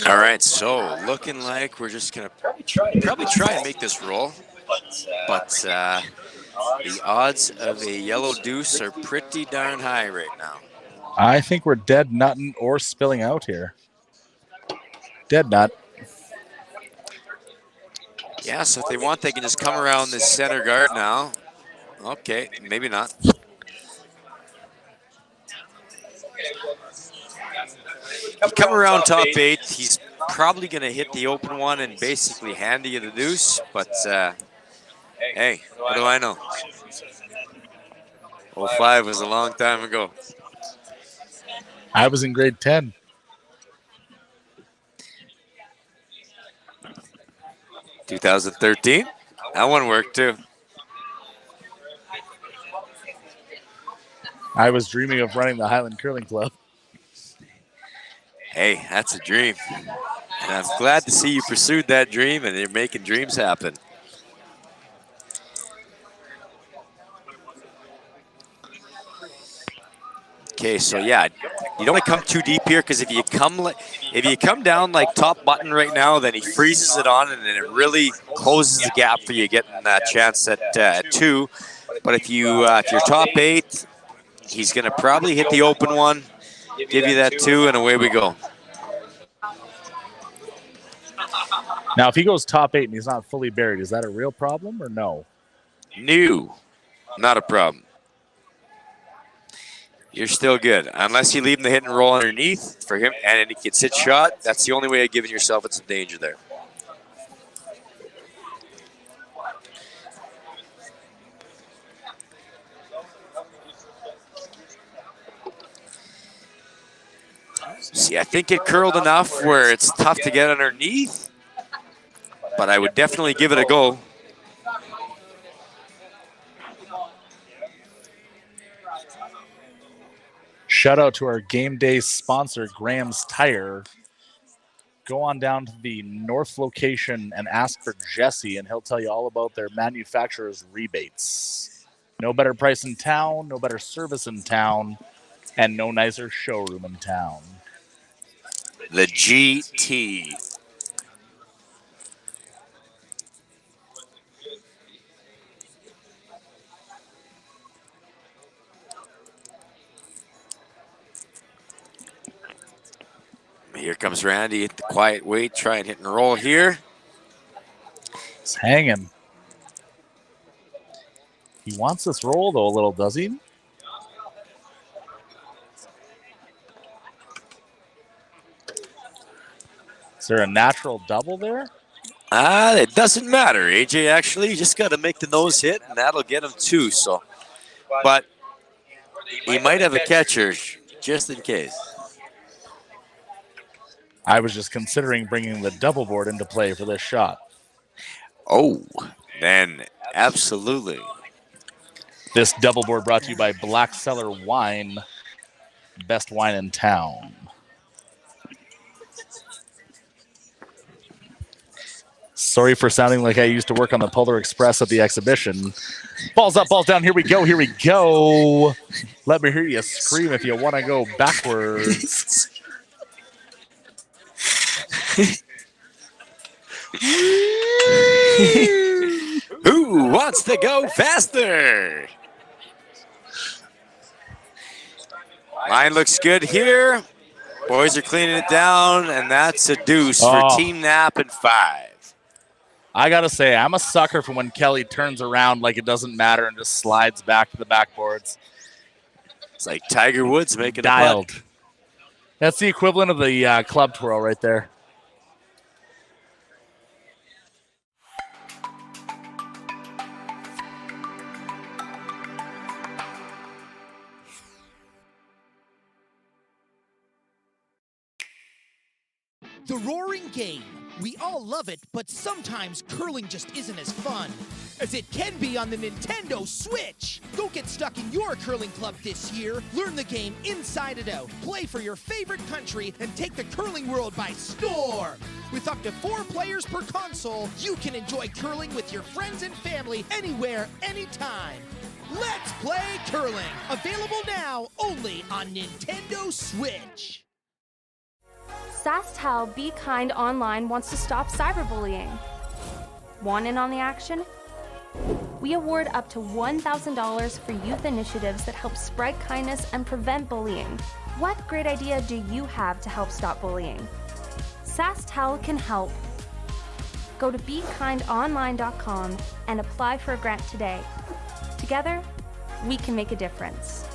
All right, so looking like we're just going to probably try and make this roll. But the odds of a yellow deuce are pretty darn high right now. I think we're dead nutting or spilling out here. Dead nut. Yeah, so if they want, they can just come around this center guard now. Okay, maybe not. You come around top 8, he's probably going to hit the open one and basically hand you the deuce, but hey, what do I know? 05 was a long time ago. I was in grade 10. (2013) That one worked too. I was dreaming of running the Highland Curling Club. Hey, that's a dream. And I'm glad to see you pursued that dream and you're making dreams happen. Okay, so yeah, you don't want to come too deep here because if you come down like top button right now, then he freezes it on and then it really closes the gap for you getting that chance at 2. But if you're top 8, he's going to probably hit the open one, give you that 2, and away we go. Now, if he goes top 8 and he's not fully buried, is that a real problem or no? No, not a problem. You're still good. Unless you leave him the hit and roll underneath for him and he gets hit shot, that's the only way of giving yourself some danger there. See, I think it curled enough where it's tough to get underneath, but I would definitely give it a go. Shout out to our game day sponsor, Graham's Tire. Go on down to the north location and ask for Jesse, and he'll tell you all about their manufacturer's rebates. No better price in town, no better service in town, and no nicer showroom in town. the GT. Here comes Randy at the quiet weight, try and hit and roll here. He's hanging. He wants this roll, though, a little, does he? Is there a natural double there? It doesn't matter, AJ, actually. You just got to make the nose hit, and that'll get him 2. So, but he might have a catcher, just in case. I was just considering bringing the double board into play for this shot. Oh, then absolutely. This double board brought to you by Black Cellar Wine, best wine in town. Sorry for sounding like I used to work on the Polar Express at the exhibition. Balls up, balls down. Here we go. Here we go. Let me hear you scream if you want to go backwards. Who wants to go faster? Line looks good here. Boys are cleaning it down, and that's a deuce for Team Knapp in 5. I got to say, I'm a sucker for when Kelly turns around like it doesn't matter and just slides back to the backboards. It's like Tiger Woods making dialed. a putt. That's the equivalent of the club twirl right there. The roaring game. We all love it, but sometimes curling just isn't as fun as it can be on the Nintendo Switch. Don't get stuck in your curling club this year. Learn the game inside and out. Play for your favorite country and take the curling world by storm. With up to 4 players per console, you can enjoy curling with your friends and family anywhere, anytime. Let's play curling. Available now only on Nintendo Switch. SaskTel Be Kind Online wants to stop cyberbullying. Want in on the action? We award up to $1,000 for youth initiatives that help spread kindness and prevent bullying. What great idea do you have to help stop bullying? SaskTel can help. Go to BeKindOnline.com and apply for a grant today. Together, we can make a difference.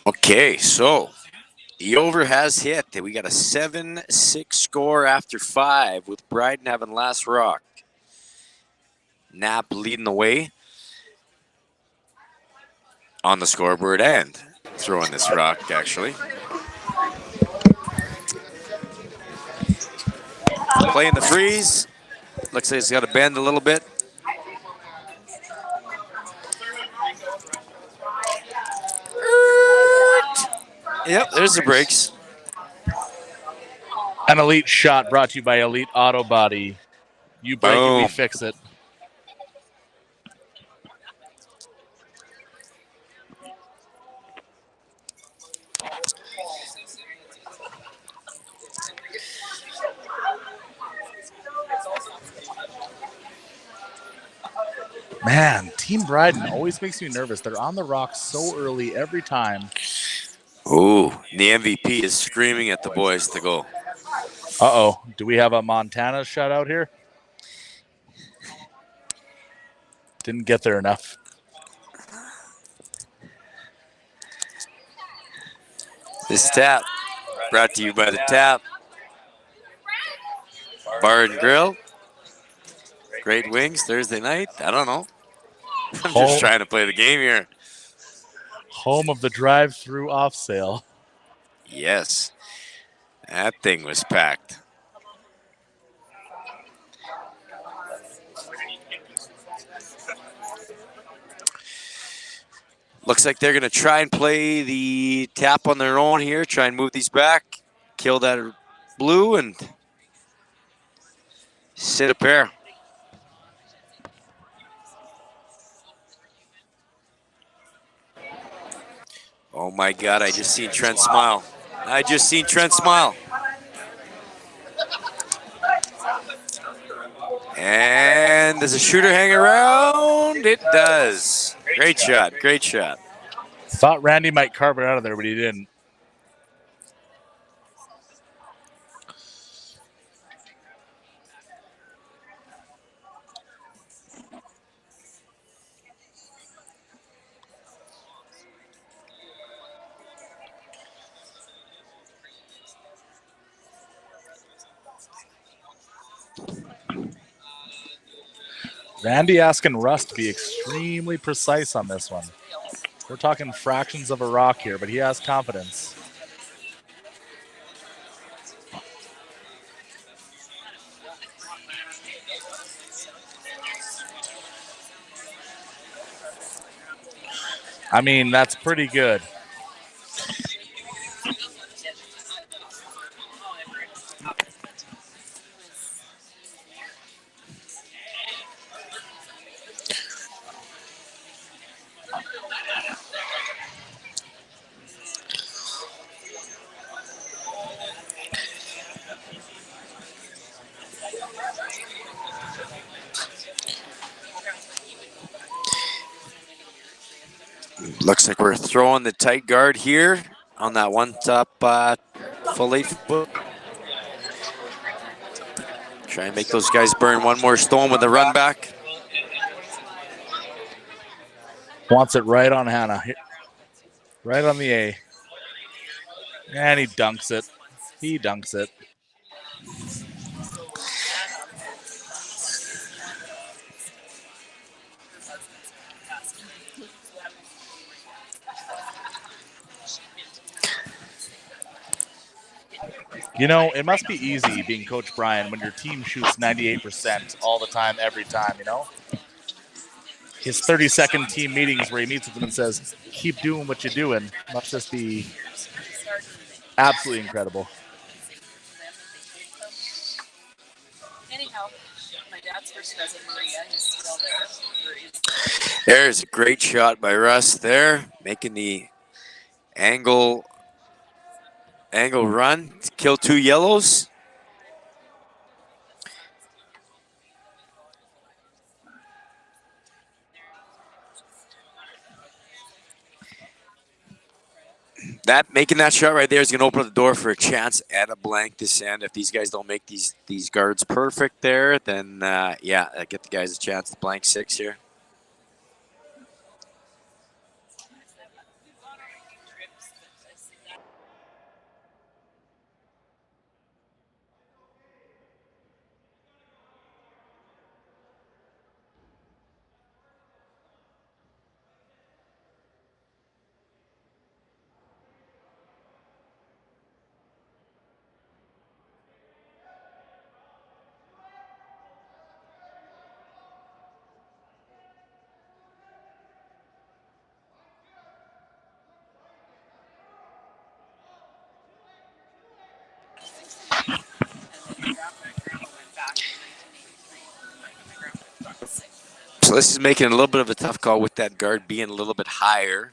Okay, so the over has hit. We got a 7-6 score after 5 with Bryden having last rock. Knapp leading the way on the scoreboard and throwing this rock, actually. Playing the freeze. Looks like it's got to bend a little bit. Yep, there's the brakes. An elite shot brought to you by Elite Auto Body. You break it, we fix it. Man, Team Bryden always makes me nervous. They're on the rocks so early every time. Ooh, the MVP is screaming at the boys to go. Uh-oh. Do we have a Montana shutout here? Didn't get there enough. This tap brought to you by the Tap Bar and Grill. Great Wings Thursday night. I don't know. I'm Home- just trying to play the game here. Home of the drive-through off sale. Yes. That thing was packed. Looks like they're going to try and play the tap on their own here, try and move these back, kill that blue, and sit a pair. Oh my God, I just seen Trent smile. I just seen Trent smile. And does a shooter hang around? It does. Great shot, great shot. Thought Randy might carve it out of there, but he didn't. Randy asking Russ to be extremely precise on this one. We're talking fractions of a rock here, but he has confidence. I mean, that's pretty good. Looks like we're throwing the tight guard here on that one top full 8 foot. Try and make those guys burn one more stone with the run back. Wants it right on Hannah. Right on the A. And he dunks it. He dunks it. You know, it must be easy being Coach Brian when your team shoots 98% all the time, every time, you know? His 30-second team meetings where he meets with them and says, keep doing what you're doing, must just be absolutely incredible. Anyhow, my dad's first cousin Maria is still there. There's a great shot by Russ there, making the angle run to kill 2 yellows. Making that shot right there is going to open up the door for a chance at a blank this end. If these guys don't make these guards perfect there, then yeah, get the guys a chance to blank 6 here. So this is making it a little bit of a tough call with that guard being a little bit higher.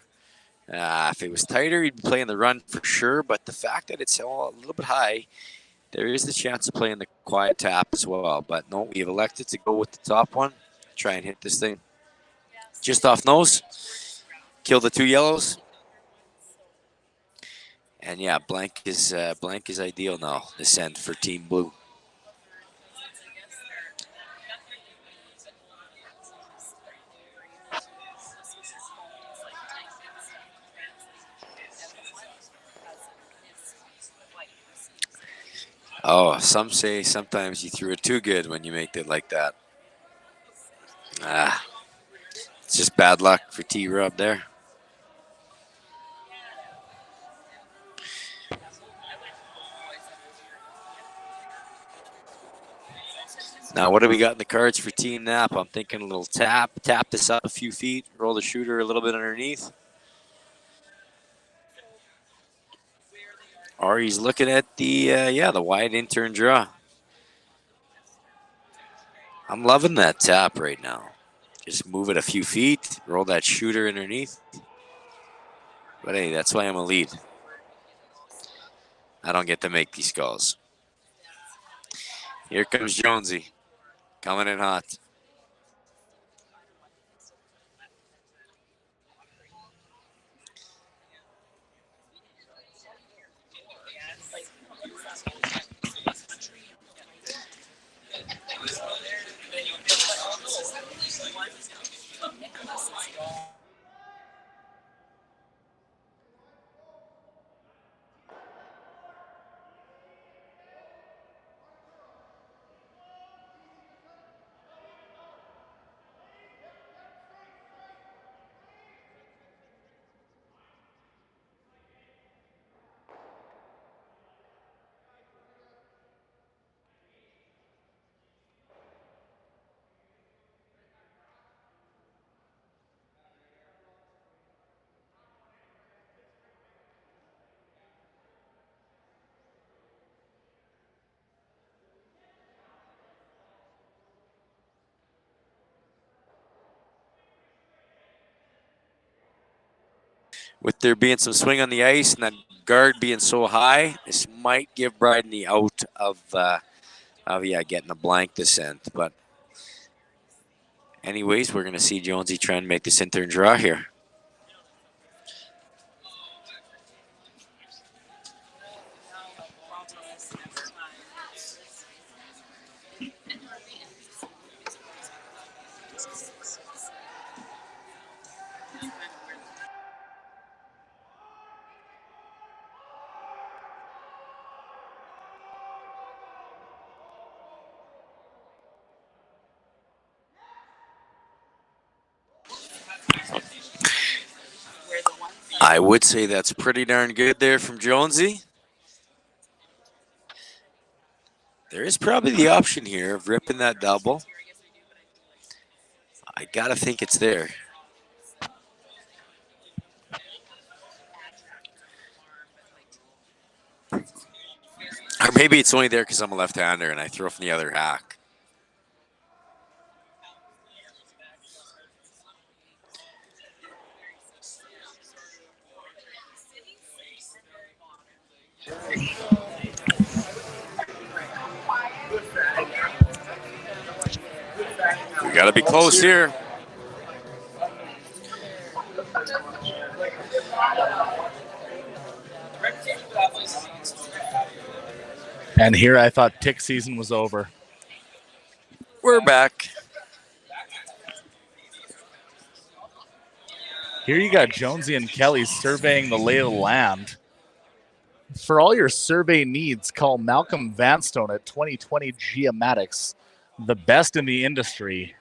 If it was tighter, he'd be playing the run for sure. But the fact that it's all a little bit high, there is the chance of playing the quiet tap as well. But no, we've elected to go with the top one. Try and hit this thing just off nose. Kill the 2 yellows. And yeah, blank is ideal now. This end for Team Blue. Oh, some say sometimes you threw it too good when you make it like that. It's just bad luck for T-Rob there. Now, what do we got in the cards for Team Knapp? I'm thinking a little tap this up a few feet, roll the shooter a little bit underneath. Or he's looking at the wide intern draw. I'm loving that tap right now. Just move it a few feet, roll that shooter underneath. But hey, that's why I'm a lead. I don't get to make these calls. Here comes Jonesy, coming in hot. With there being some swing on the ice and that guard being so high, this might give Bryden the out of getting a blank descent. But anyways, we're going to see Jonesy try and make this intern draw here. I would say that's pretty darn good there from Jonesy. There is probably the option here of ripping that double. I gotta think it's there. Or maybe it's only there because I'm a left-hander and I throw from the other hack. We gotta be close here. And here I thought tick season was over. We're back. Here you got Jonesy and Kelly surveying the lay of the land. For all your survey needs, call Malcolm Vanstone at 2020 Geomatics, the best in the industry.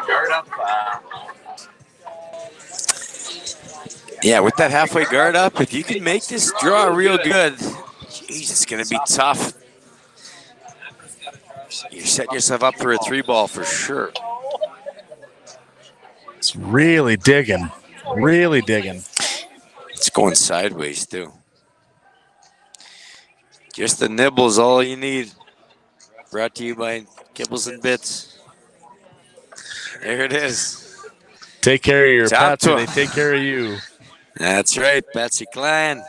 Guard up. Yeah, with that halfway guard up, if you can make this draw real good, geez, it's going to be tough. You're setting yourself up for a 3-ball for sure. It's really digging, really digging. It's going sideways, too. Just the nibbles, all you need. Brought to you by Kibbles and Bits. There it is. Take care of your Top pets, or to- they take care of you. That's right, Betsy Clan.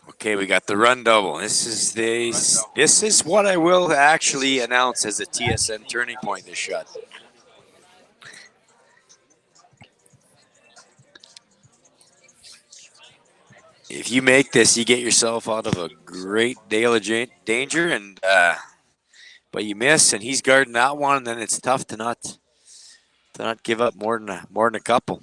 Okay, we got the run double. This is what I will actually announce as a TSN turning point this shot. If you make this, you get yourself out of a great deal of danger, and but you miss, and he's guarding that one, and then it's tough to not give up more than a couple.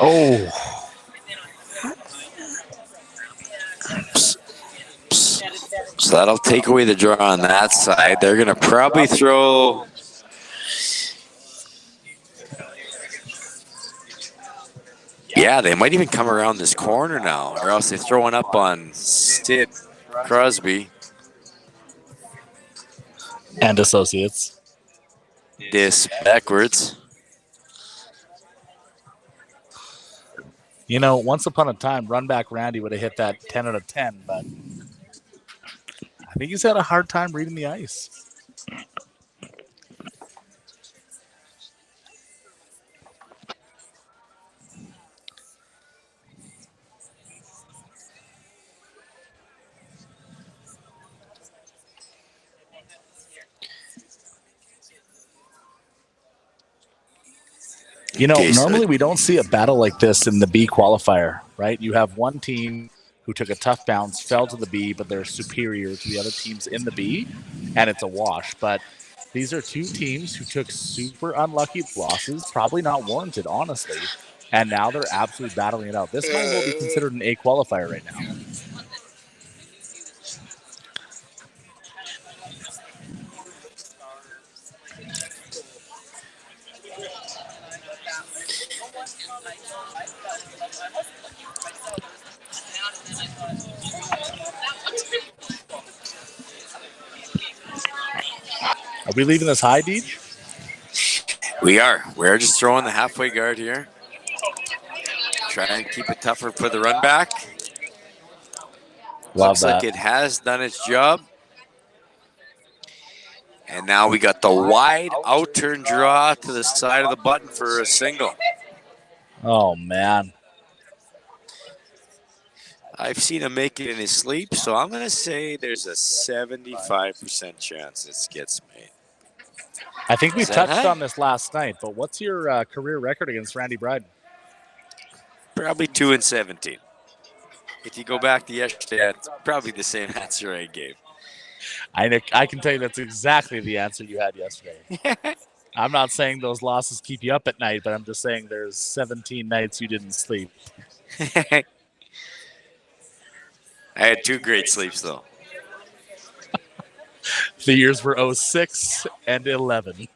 Oh. So that'll take away the draw on that side. They're going to probably throw... Yeah, they might even come around this corner now, or else they're throwing up on Sid Crosby. And associates. This backwards. You know, once upon a time, Run Back Randy would have hit that 10 out of 10, but I think he's had a hard time reading the ice. You know, normally we don't see a battle like this in the B qualifier, right? You have one team who took a tough bounce, fell to the B, but they're superior to the other teams in the B, and it's a wash. But these are two teams who took super unlucky losses, probably not warranted, honestly, and now they're absolutely battling it out. This might well be considered an A qualifier right now. Are we leaving this high, Deej? We are. We're just throwing the halfway guard here. Try and keep it tougher for the run back. Looks like it has done its job. And now we got the wide out turn draw to the side of the button for a single. Oh, man. I've seen him make it in his sleep, so I'm going to say there's a 75% chance this gets made. I think we touched on this last night, but what's your career record against Randy Bryden? Probably 2-17. If you go back to yesterday, that's probably the same answer I gave. I can tell you that's exactly the answer you had yesterday. I'm not saying those losses keep you up at night, but I'm just saying there's 17 nights you didn't sleep. I had 2 great sleeps, though. The years were 06 and 11.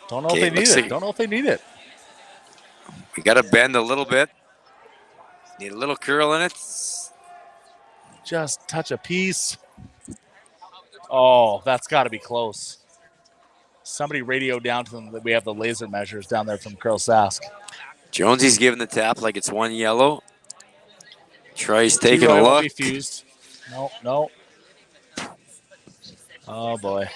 Don't know if they need it. Don't know if they need it. We got to bend a little bit. Need a little curl in it. Just touch a piece. Oh, that's got to be close. Somebody radioed down to them that we have the laser measures down there from Curl Sask. Jonesy's giving the tap like it's 1 yellow. Troy's taking a look. No, no. Oh, boy.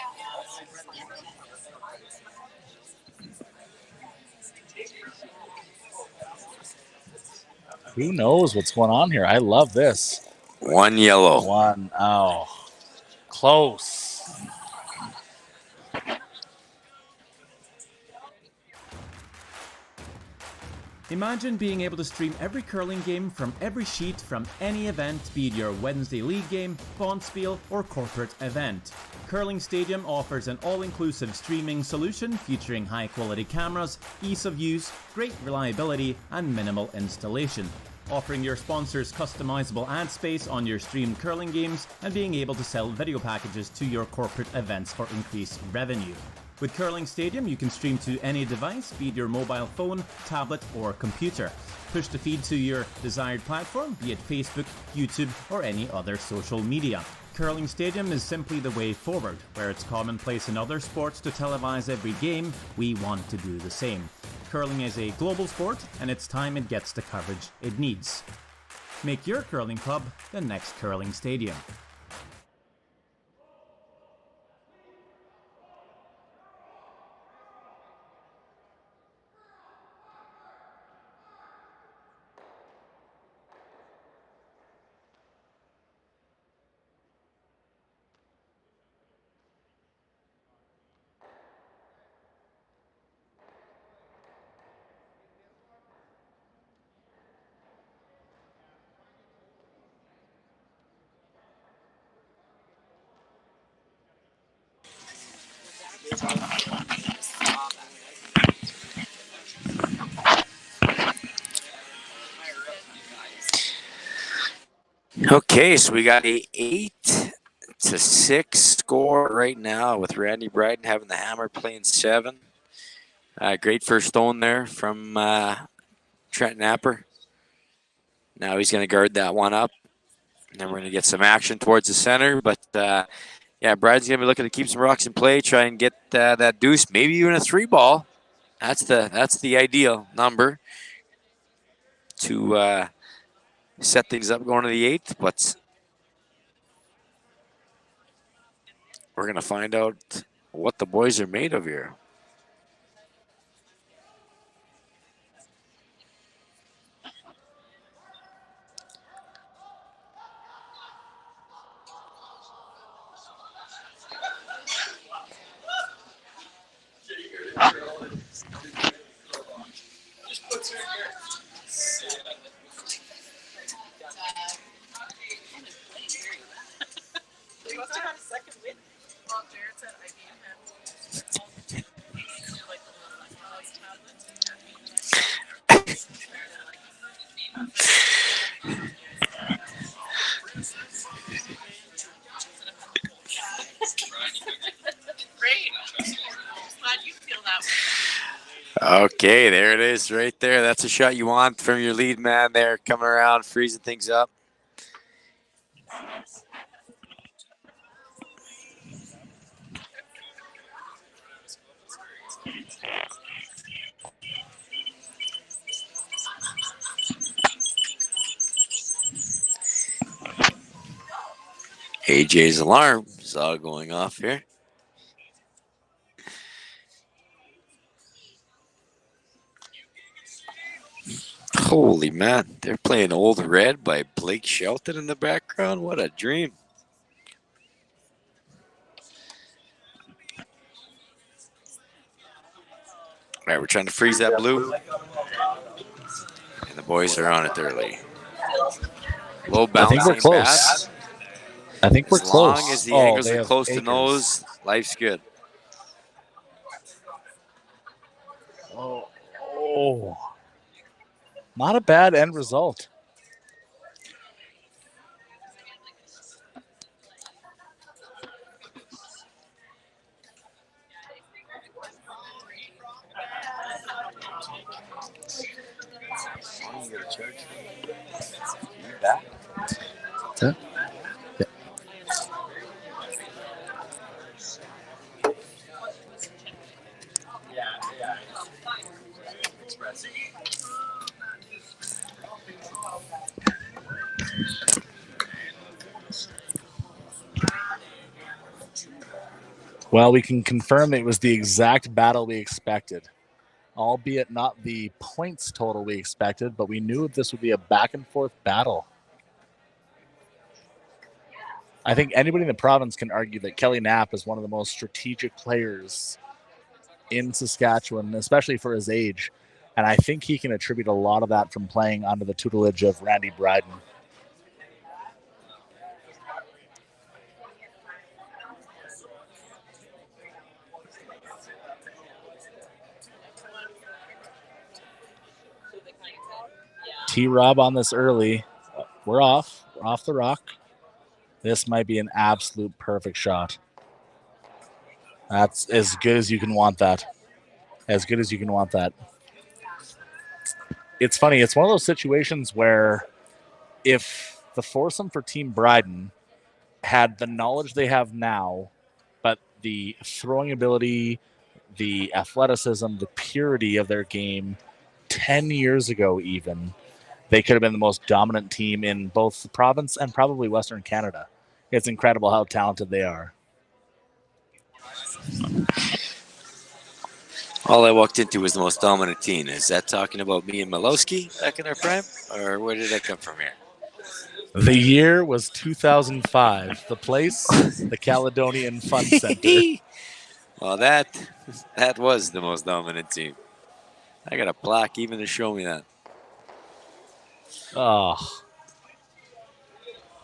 Who knows what's going on here? I love this. 1 yellow. 1. Oh, close. Imagine being able to stream every curling game from every sheet from any event, be it your Wednesday league game, Bonspiel, or corporate event. Curling Stadium offers an all-inclusive streaming solution featuring high-quality cameras, ease of use, great reliability, and minimal installation. Offering your sponsors customizable ad space on your streamed curling games and being able to sell video packages to your corporate events for increased revenue. With Curling Stadium, you can stream to any device, be it your mobile phone, tablet, or computer. Push the feed to your desired platform, be it Facebook, YouTube, or any other social media. Curling Stadium is simply the way forward. Where it's commonplace in other sports to televise every game, we want to do the same. Curling is a global sport, and it's time it gets the coverage it needs. Make your curling club the next Curling Stadium. Okay, so we got a 8-6 score right now with Randy Bryden having the hammer, playing 7. Great first stone there from Trent Knapper. Now he's going to guard that one up. And then we're going to get some action towards the center. But, yeah, Bryden's going to be looking to keep some rocks in play, try and get that deuce, maybe even a 3-ball. That's the ideal number to set things up going to the 8th. But we're going to find out what the boys are made of here. Okay, there it is right there. That's a shot you want from your lead man there, coming around, freezing things up. AJ's alarm is all going off here. Holy man, they're playing Old Red by Blake Shelton in the background. What a dream. All right, we're trying to freeze that blue. And the boys are on it early. Low bounce. I think we're close. I think we're close. As long as the angles are close to nose, life's good. Oh. Not a bad end result. Yeah. Well, we can confirm it was the exact battle we expected, albeit not the points total we expected, but we knew this would be a back-and-forth battle. I think anybody in the province can argue that Kelly Knapp is one of the most strategic players in Saskatchewan, especially for his age. And I think he can attribute a lot of that from playing under the tutelage of Randy Bryden. T-Rob on this early. We're off. We're off the rock. This might be an absolute perfect shot. That's as good as you can want that. As good as you can want that. It's funny. It's one of those situations where if the foursome for Team Bryden had the knowledge they have now, but the throwing ability, the athleticism, the purity of their game 10 years ago even, they could have been the most dominant team in both the province and probably Western Canada. It's incredible how talented they are. All I walked into was the most dominant team. Is that talking about me and Malowski back in our prime? Or where did that come from here? The year was 2005. The place, the Caledonian Fun Center. Well, that was the most dominant team. I got a plaque even to show me that. Oh.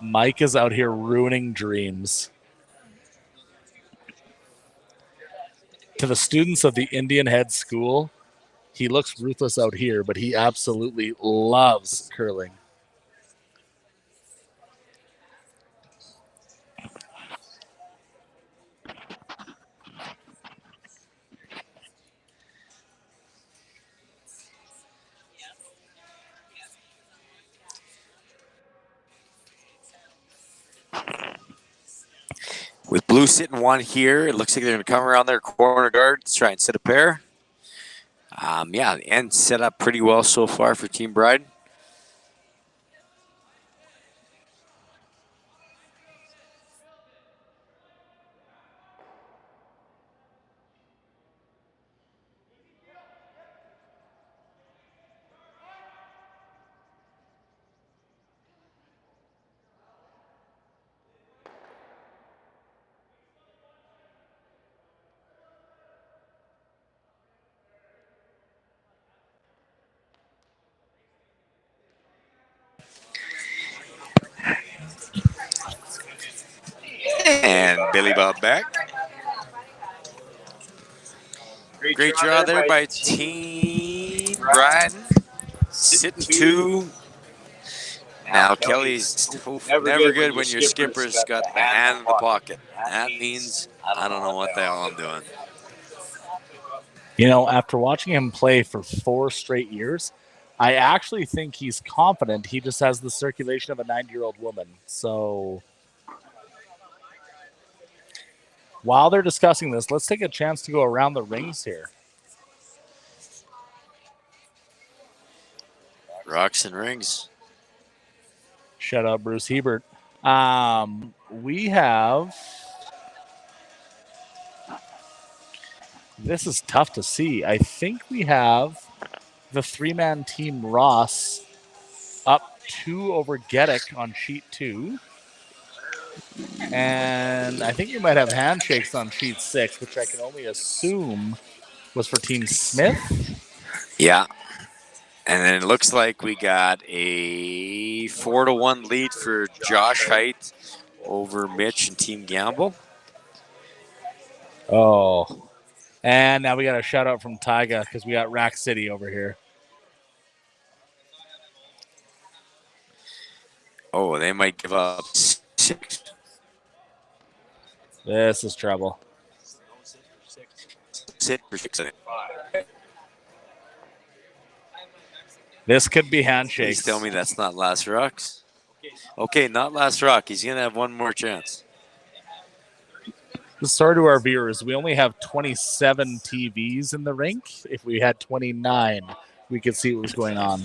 Mike is out here ruining dreams. To the students of the Indian Head School, he looks ruthless out here, but he absolutely loves curling. With blue sitting one here, it looks like they're going to come around their corner guard to try and set a pair. Yeah, the end set up pretty well so far for Team Bryden. And Billy Bob back. Great draw there by Team Bryden. Sitting two. Now Kelly's never good when your skipper's got the hand in the pocket. That means I don't know what the hell I'm doing. You know, after watching him play for 4 straight years, I actually think he's confident. He just has the circulation of a 90-year-old woman. So while they're discussing this, let's take a chance to go around the rings here. Rocks and rings. Shout out Bruce Hebert. We have... This is tough to see. I think we have the 3-man team Ross up 2 over Geddick on sheet 2. And I think we might have handshakes on sheet 6, which I can only assume was for Team Smith. Yeah. And then it looks like we got a 4-1 lead for Josh Height over Mitch and Team Gamble. Oh. And now we got a shout out from Tyga because we got Rack City over here. Oh, they might give up 6. This is trouble. 6 for 6. This could be handshakes. Please tell me that's not last rocks. Okay, not last rock. He's going to have one more chance. Sorry to our viewers. We only have 27 TVs in the rink. If we had 29, we could see what was going on.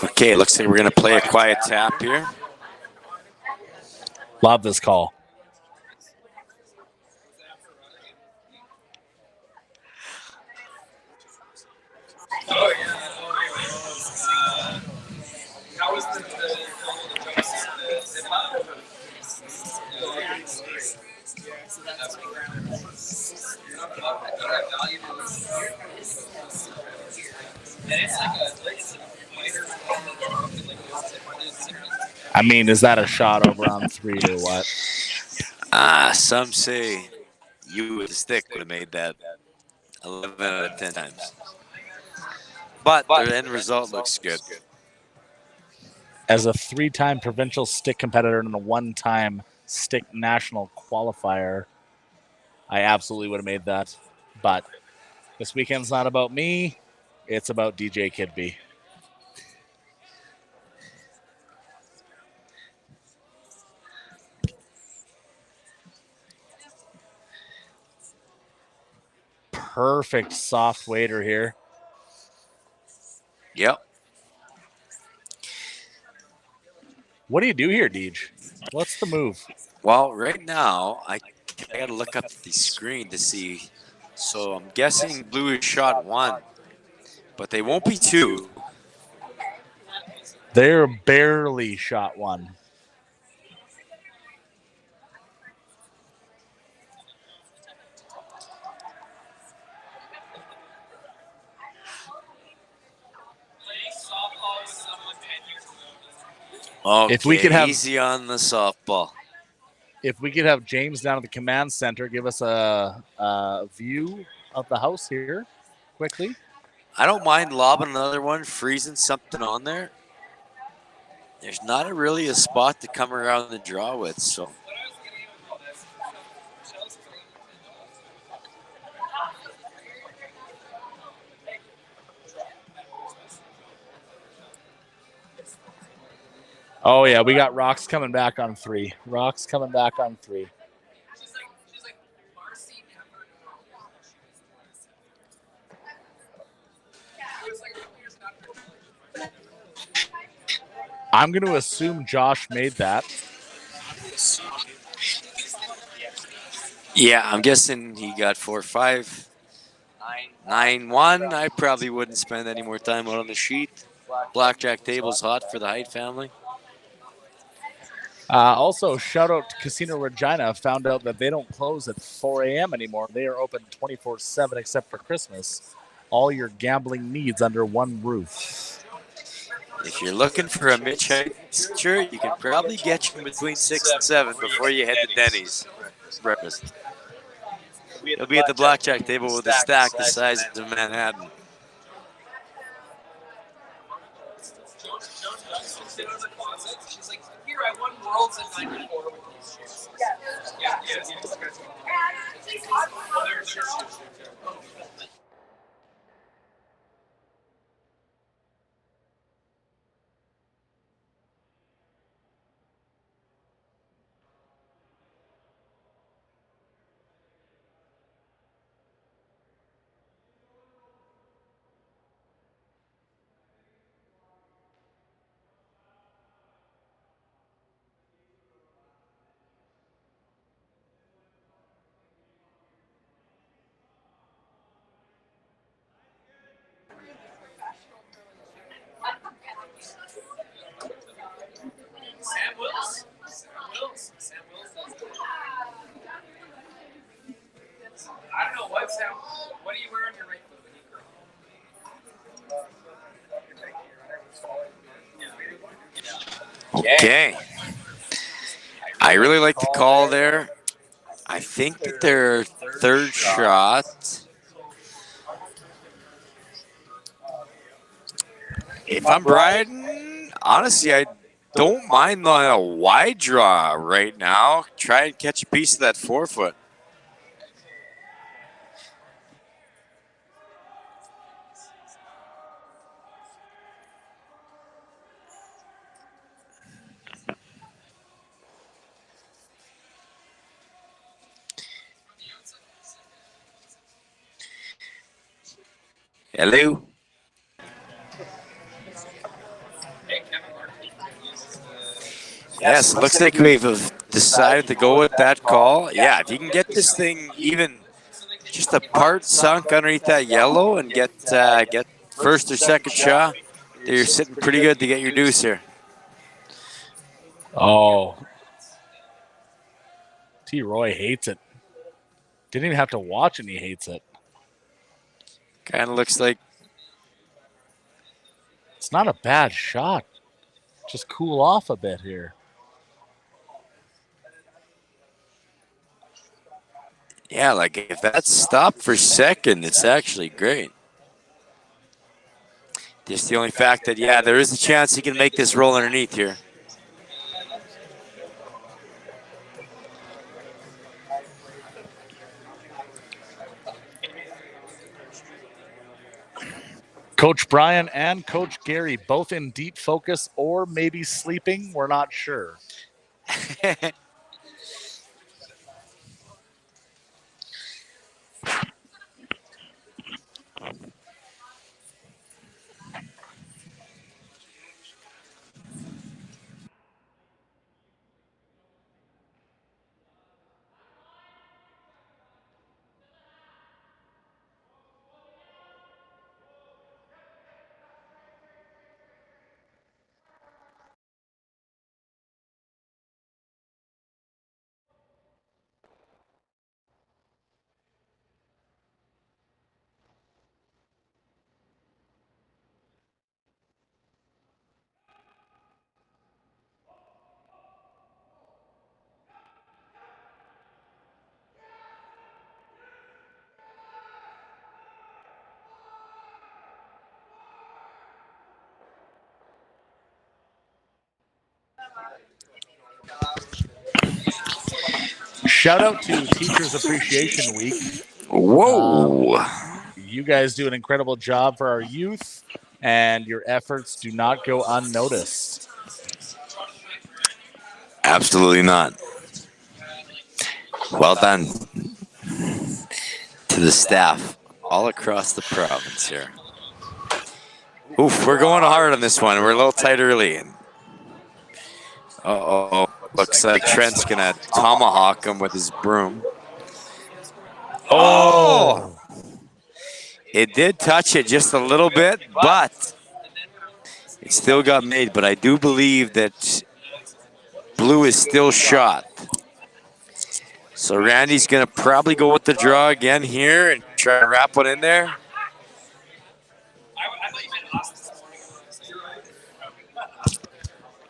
Okay, looks like we're going to play a quiet tap here. Love this call. Oh, yeah. How was the I mean, is that a shot over on 3 or what? Some say you with a stick would have made that 11 out of 10 times. but the end result looks good. As a 3-time provincial stick competitor and a 1-time stick national qualifier, I absolutely would have made that. But this weekend's not about me. It's about DJ Kidby. Perfect soft waiter here. Yep. What do you do here, Deej? What's the move? Well, right now, I got to look up the screen to see. So I'm guessing blue is shot 1, but they won't be 2. They're barely shot 1. Okay, if we could have easy on the softball. If we could have James down at the command center, give us a view of the house here quickly. I don't mind lobbing another one, freezing something on there. There's not really a spot to come around the draw with, so. Oh, yeah, we got Rocks coming back on 3. Rocks coming back on 3. I'm going to assume Josh made that. Yeah, I'm guessing he got 4-5. 9-1. I probably wouldn't spend any more time out on the sheet. Blackjack table's hot for the Height family. Also, shout out to Casino Regina. Found out that they don't close at 4 a.m. anymore. They are open 24/7 except for Christmas. All your gambling needs under one roof. If you're looking for a Mitch Height shirt, you can probably get you between 6 and 7 before you head to Denny's breakfast. He'll be at the blackjack table with a stack the size of Manhattan. She's like, here, I won Worlds in '94 with these shoes. Yeah. Sam Wills does it. I don't know what Sam. What do you wear on your right foot when you curl? Okay. I really like the call there. I think that their third shot. If I'm Bryden, honestly, I don't mind on a wide draw right now. Try and catch a piece of that 4-foot. Hello. Yes, looks like we've decided to go with that call. Yeah, if you can get this thing even just a part sunk underneath that yellow and get first or second shot, you're sitting pretty good to get your deuce here. Oh. T. Roy hates it. Didn't even have to watch and he hates it. Kind of looks like it's not a bad shot. Just cool off a bit here. Yeah, like if that's stopped for second, it's actually great. Just the only fact that, yeah, there is a chance he can make this roll underneath here. Coach Brian and Coach Gary both in deep focus or maybe sleeping. We're not sure. Shout out to Teachers Appreciation Week. Whoa. You guys do an incredible job for our youth, and your efforts do not go unnoticed. Absolutely not. Well done to the staff all across the province here. Oof, we're going hard on this one. We're a little tight early. Uh-oh. Looks like Trent's going to tomahawk him with his broom. Oh! It did touch it just a little bit, but it still got made. But I do believe that blue is still shot. So Randy's going to probably go with the draw again here and try to wrap one in there.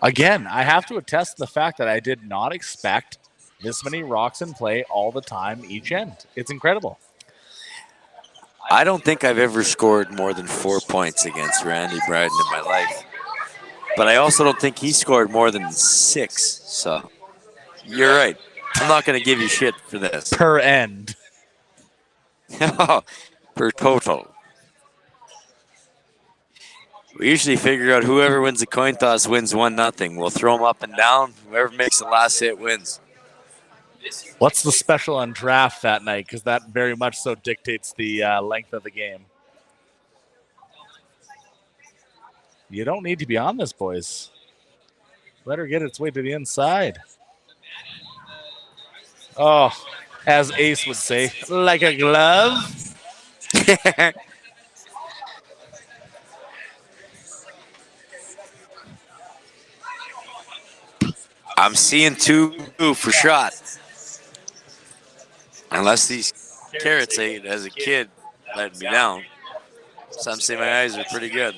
Again, I have to attest to the fact that I did not expect this many rocks in play all the time each end. It's incredible. I don't think I've ever scored more than 4 points against Randy Bryden in my life. But I also don't think he scored more than 6. So you're right. I'm not going to give you shit for this. Per end. Per total. We usually figure out whoever wins the coin toss wins 1-0. We'll throw them up and down. Whoever makes the last hit wins. What's the special on draft that night? Because that very much so dictates the length of the game. You don't need to be on this, boys. Let her get its way to the inside. Oh, as Ace would say, like a glove. I'm seeing 2 for shot. Unless these carrots ate as a kid let me down. Some say my eyes are pretty good.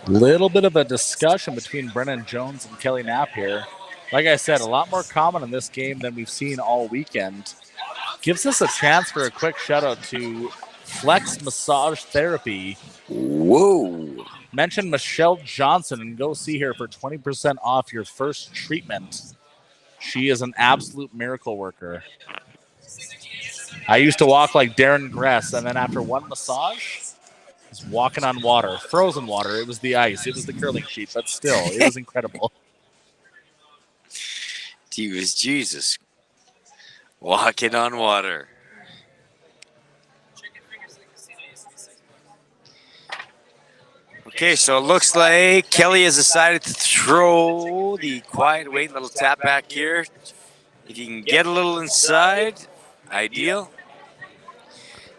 Little bit of a discussion between Brennan Jones and Kelly Knapp here. Like I said, a lot more common in this game than we've seen all weekend. Gives us a chance for a quick shout out to Flex Massage Therapy. Whoa. Mention Michelle Johnson and go see her for 20% off your first treatment. She is an absolute miracle worker. I used to walk like Darren Gress, and then after one massage, I was walking on water, frozen water. It was the ice. It was the curling sheet, but still, it was incredible. He was Jesus. Walking on water. Okay, so it looks like Kelly has decided to throw the quiet wait, little tap back here If you can get a little inside, ideal.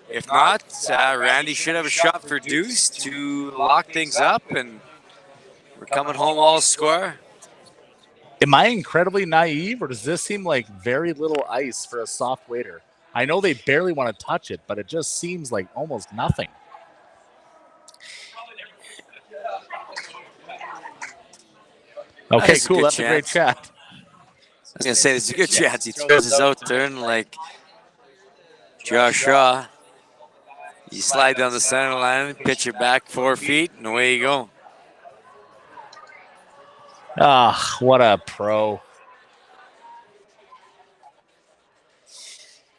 If not, Randy should have a shot for deuce to lock things up, and we're coming home all square. Am I incredibly naive, or does this seem like very little ice for a soft waiter? I know they barely want to touch it, but it just seems like almost nothing. Okay, cool. That's a great chat. I was going to say, there's a good chance he throws his out turn like Josh Shaw. You slide down the center line, pitch it back 4 feet, and away you go. Ah, what a pro.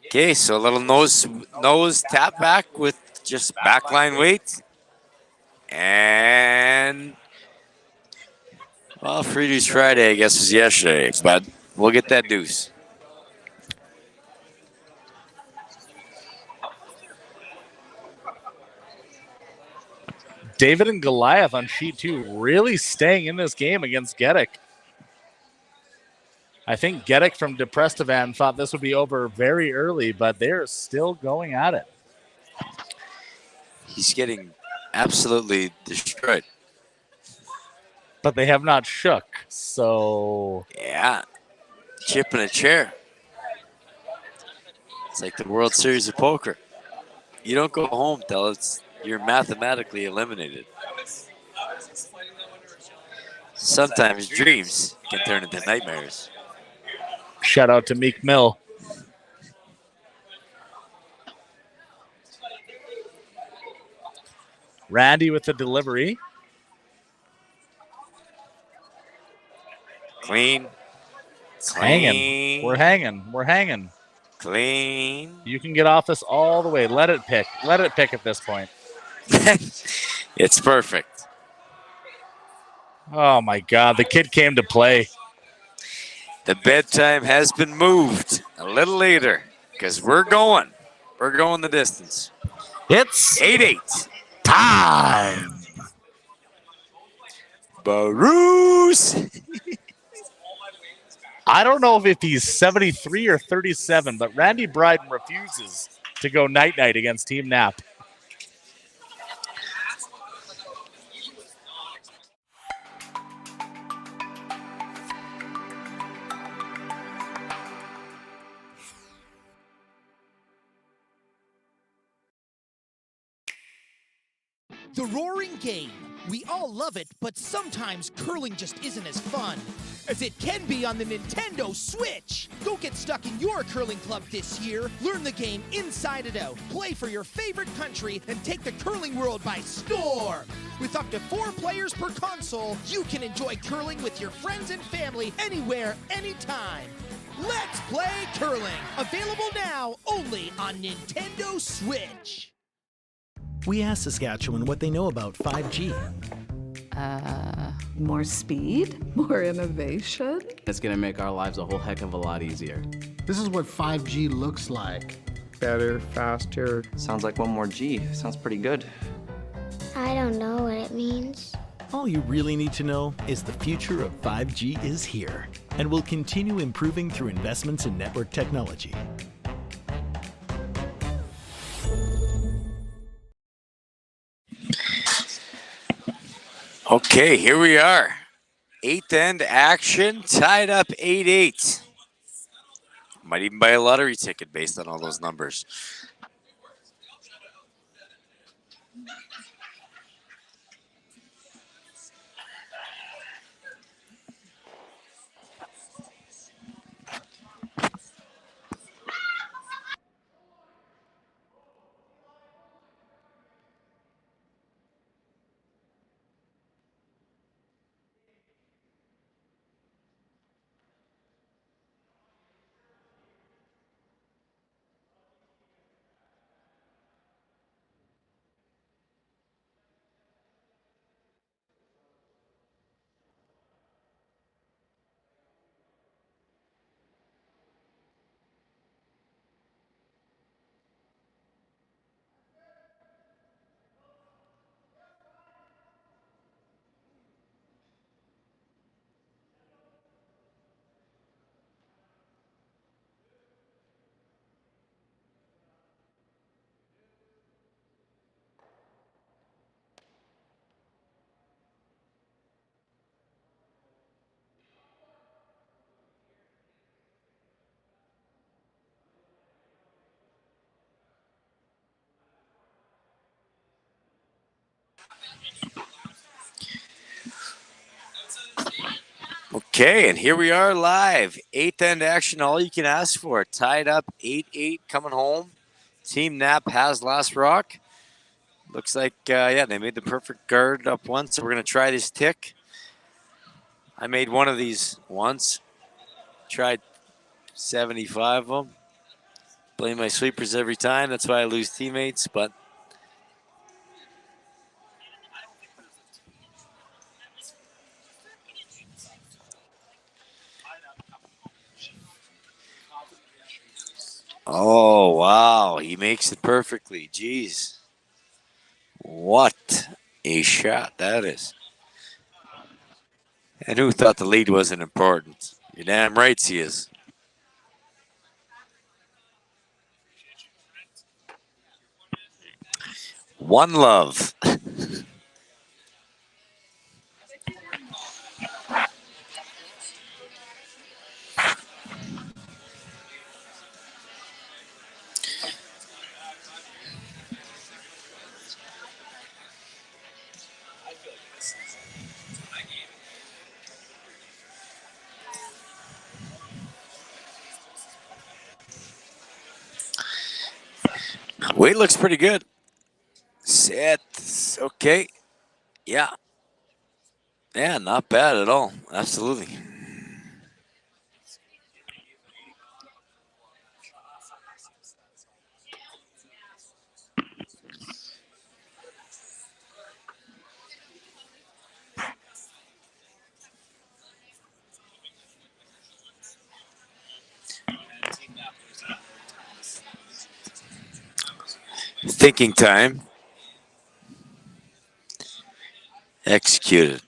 Okay, so a little nose tap back with just backline weight. And, well, Free Deuce Friday, I guess, was yesterday, but we'll get that deuce. David and Goliath on sheet 2 really staying in this game against Geddick. I think Geddick from Deprestivan thought this would be over very early, but they're still going at it. He's getting absolutely destroyed. But they have not shook, so... Yeah, chip in a chair. It's like the World Series of Poker. You don't go home till you're mathematically eliminated. Sometimes dreams can turn into nightmares. Shout out to Meek Mill. Randy with the delivery. Clean. Hanging. We're hanging. We're hanging. Clean. You can get off this all the way. Let it pick. Let it pick at this point. It's perfect. Oh, my God. The kid came to play. The bedtime has been moved a little later because we're going. We're going the distance. It's 8-8. Time. Bruce. I don't know if he's 73 or 37, but Randy Bryden refuses to go night-night against Team Knapp. The roaring game. We all love it, but sometimes curling just isn't as fun as it can be on the Nintendo Switch. Don't get stuck in your curling club this year. Learn the game inside and out. Play for your favorite country and take the curling world by storm. With up to 4 players per console, you can enjoy curling with your friends and family anywhere, anytime. Let's play curling. Available now only on Nintendo Switch. We asked Saskatchewan what they know about 5G. More speed? More innovation? It's going to make our lives a whole heck of a lot easier. This is what 5G looks like. Better, faster. Sounds like one more G. Sounds pretty good. I don't know what it means. All you really need to know is the future of 5G is here and will continue improving through investments in network technology. Okay, here we are. 8th end action, tied up 8-8. Might even buy a lottery ticket based on all those numbers. Okay, and here we are live. 8th end action, all you can ask for. Tied up 8-8 coming home. Team Knapp has last rock. Looks like, yeah, they made the perfect guard up once. So we're going to try this tick. I made one of these once. Tried 75 of them. Blame my sweepers every time. That's why I lose teammates, but oh, wow. He makes it perfectly. Jeez. What a shot that is. And who thought the lead wasn't important? You're damn right he is. One love. Weight looks pretty good. Set. Okay. Yeah. Yeah, not bad at all. Absolutely. Thinking time. Executed.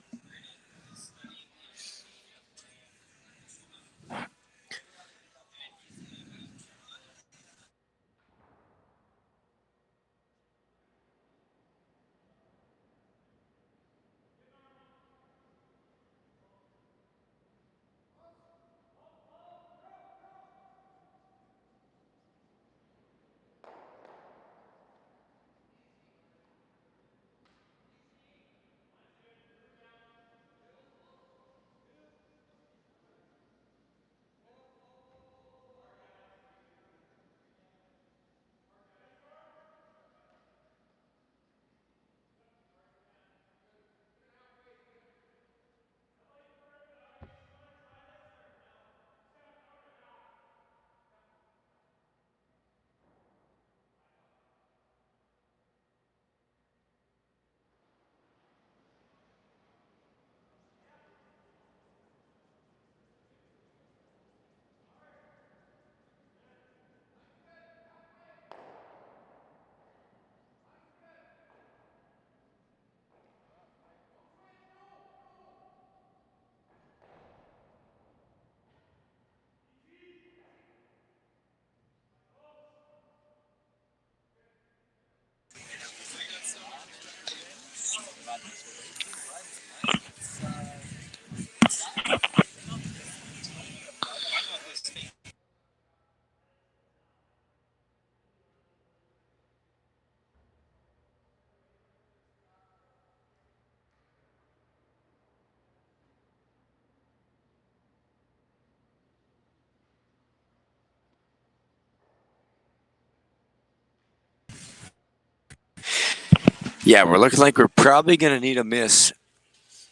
Yeah, we're looking like we're probably going to need a miss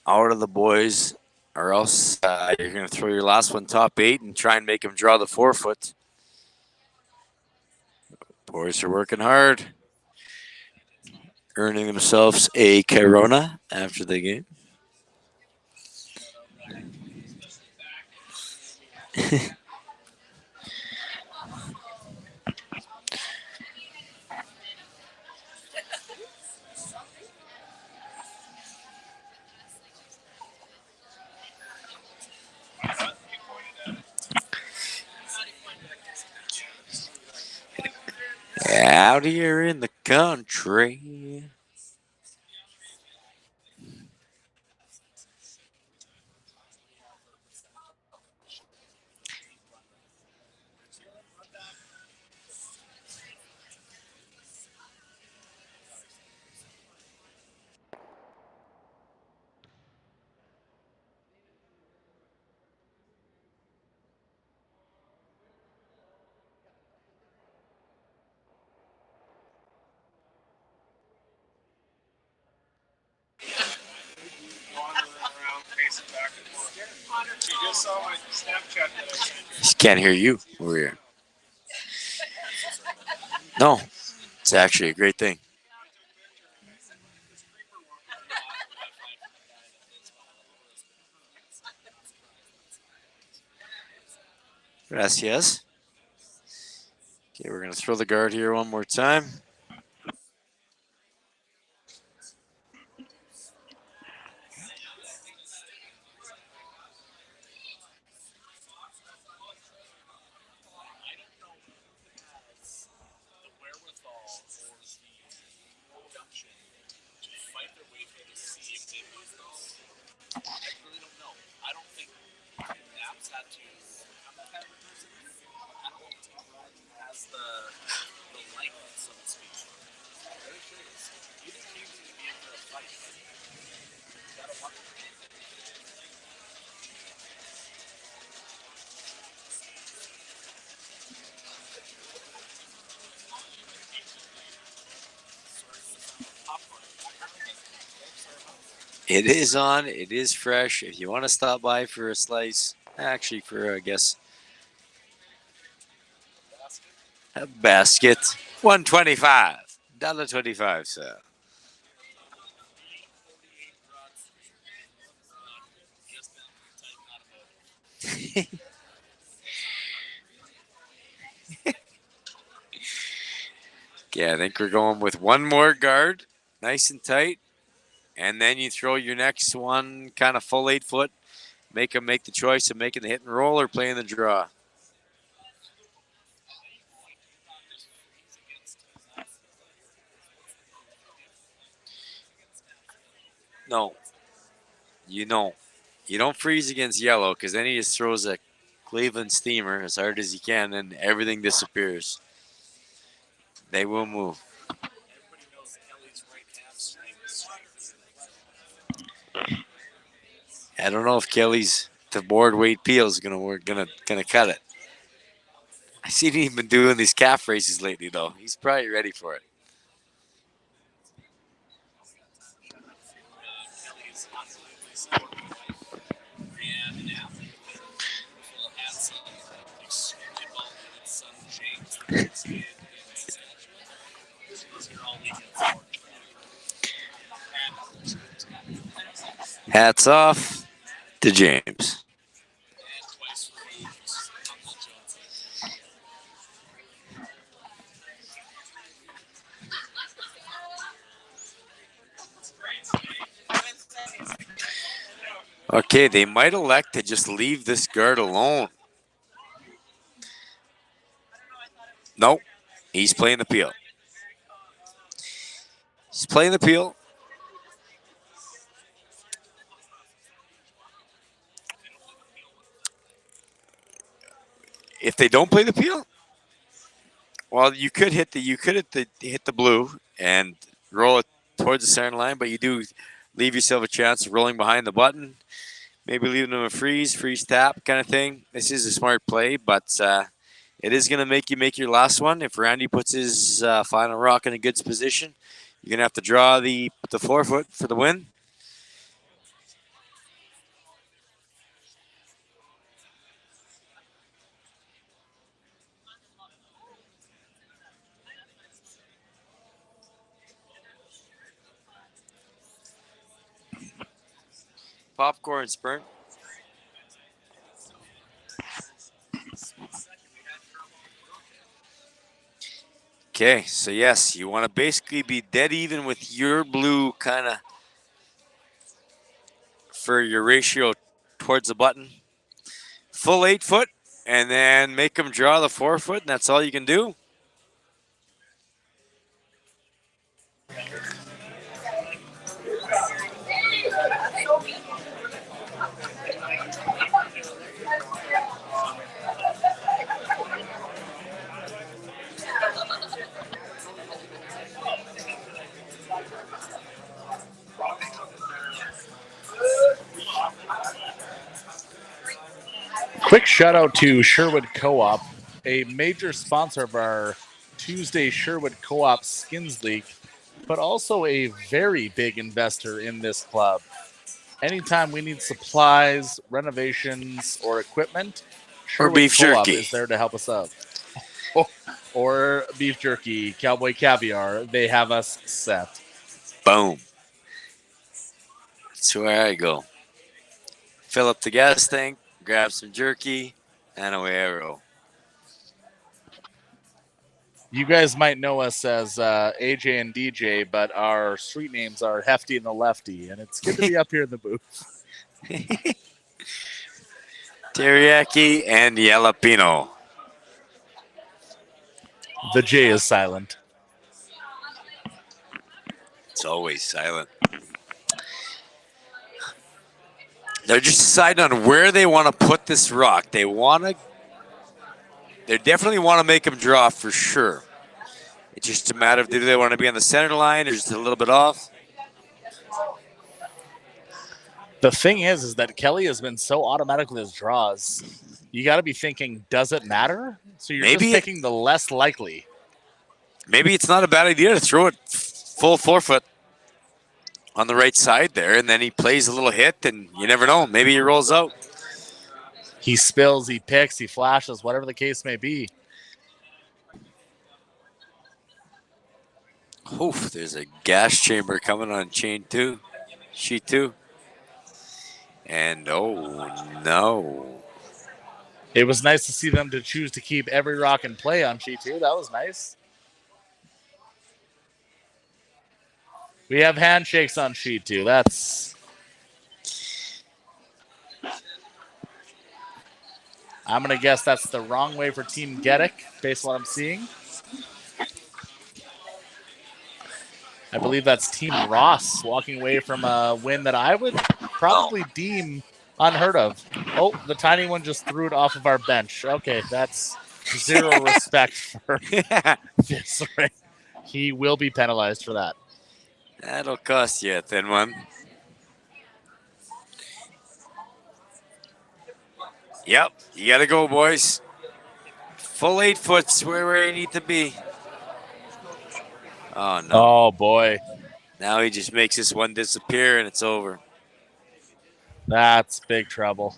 out of the boys, or else you're going to throw your last one top 8 and try and make them draw the 4-foot. Boys are working hard, earning themselves a Corona after the game. Out here in the country. saw my Snapchat that I sent you. Just can't hear you over here. No, it's actually a great thing. Gracias. Okay, we're going to throw the guard here one more time. It is on. It is fresh. If you want to stop by for a slice, actually for, I guess, a basket, $1.25. $1.25, sir. Okay, I think we're going with one more guard, nice and tight. And then you throw your next one kind of full 8 foot. Make them make the choice of making the hit and roll or playing the draw. No. You don't. You don't freeze against yellow because then he just throws a Cleveland steamer as hard as he can and everything disappears. They will move. I don't know if Kelly's the board weight peel is gonna cut it. I seen him been doing these calf races lately though. He's probably ready for it. Hats off to James. Okay, they might elect to just leave this guard alone. Nope, he's playing the peel. He's playing the peel. If they don't play the peel, well, you could hit the blue and roll it towards the center line, but you do leave yourself a chance of rolling behind the button. Maybe leaving them a freeze tap kind of thing. This is a smart play, but it is going to make you make your last one. If Randy puts his final rock in a good position, you're going to have to draw the 4 foot for the win. Popcorn sprint. Okay, so yes, you want to basically be dead even with your blue kind of for your ratio towards the button. Full 8 foot, and then make them draw the 4 foot, and that's all you can do. Quick shout out to Sherwood Co-op, a major sponsor of our Tuesday Sherwood Co-op Skins League, but also a very big investor in this club. anytime we need supplies, renovations, or equipment, Or beef Co-op jerky. is there to help us out. Or beef jerky, Cowboy Caviar. They have us set. Boom. That's where I go. Fill up the gas tank, grab some jerky, and away I roll. You guys might know us as AJ and DJ, but our street names are Hefty and the Lefty, and it's good to be up here in the booth. Teriyaki and jalapeno. The J is silent. It's always silent. They're just deciding on where they want to put this rock. They definitely want to make him draw for sure. It's just a matter of do they want to be on the center line or just a little bit off? The thing is that Kelly has been so automatic with his draws. You got to be thinking, does it matter? So you're just picking the less likely. Maybe it's not a bad idea to throw it full forefoot on the right side there, and then he plays a little hit, and you never know. Maybe he rolls out. He spills, he picks, he flashes, whatever the case may be. Oof, there's a gas chamber coming on sheet 2. And oh no. It was nice to see them to choose to keep every rock in play on sheet 2. That was nice. We have handshakes on sheet 2. I'm going to guess that's the wrong way for Team Geddick, based on what I'm seeing. I believe that's Team Ross walking away from a win that I would probably deem unheard of. Oh, the tiny one just threw it off of our bench. Okay, that's zero respect for this. Right? He will be penalized for that. That'll cost you a thin one. Yep, you got to go, boys. Full 8 foot's where you need to be. Oh, no. Oh, boy. Now he just makes this one disappear, and it's over. That's big trouble.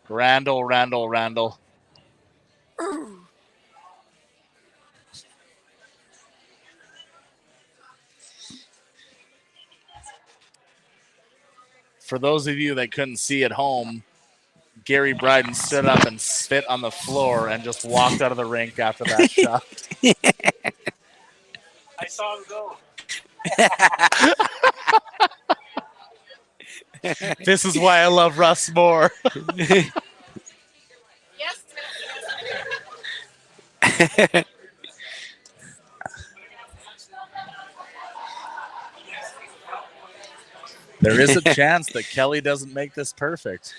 Randall. For those of you that couldn't see at home, Gary Bryden stood up and spit on the floor and just walked out of the rink after that shot. I saw him go. This is why I love Russ more. Yes. There is a chance that Kelly doesn't make this perfect.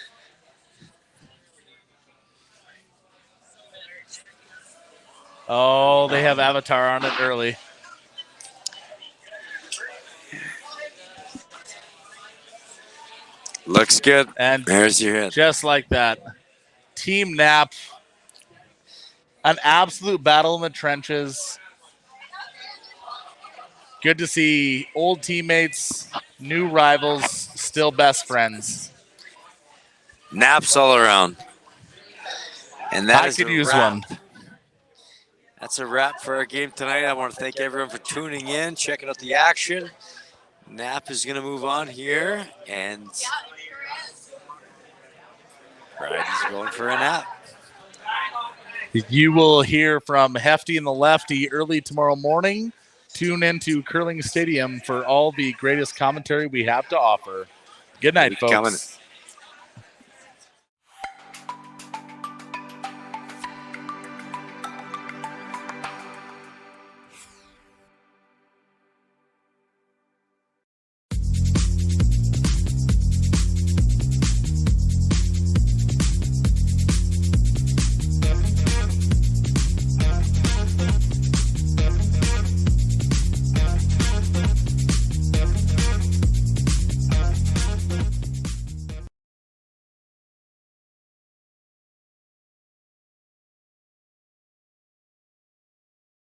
Oh, they have Avatar on it early. Looks good. And there's your hit. Just like that. Team Knapp. An absolute battle in the trenches. Good to see old teammates, new rivals, still best friends. Naps all around. And that I is could a use wrap. one. That's a wrap for our game tonight. I want to thank everyone for tuning in, checking out the action. Knapp is going to move on here, and Bryden's going for a nap. You will hear from Hefty and the Lefty early tomorrow morning. Tune into Curling Stadium for all the greatest commentary we have to offer. Good night, folks. Coming.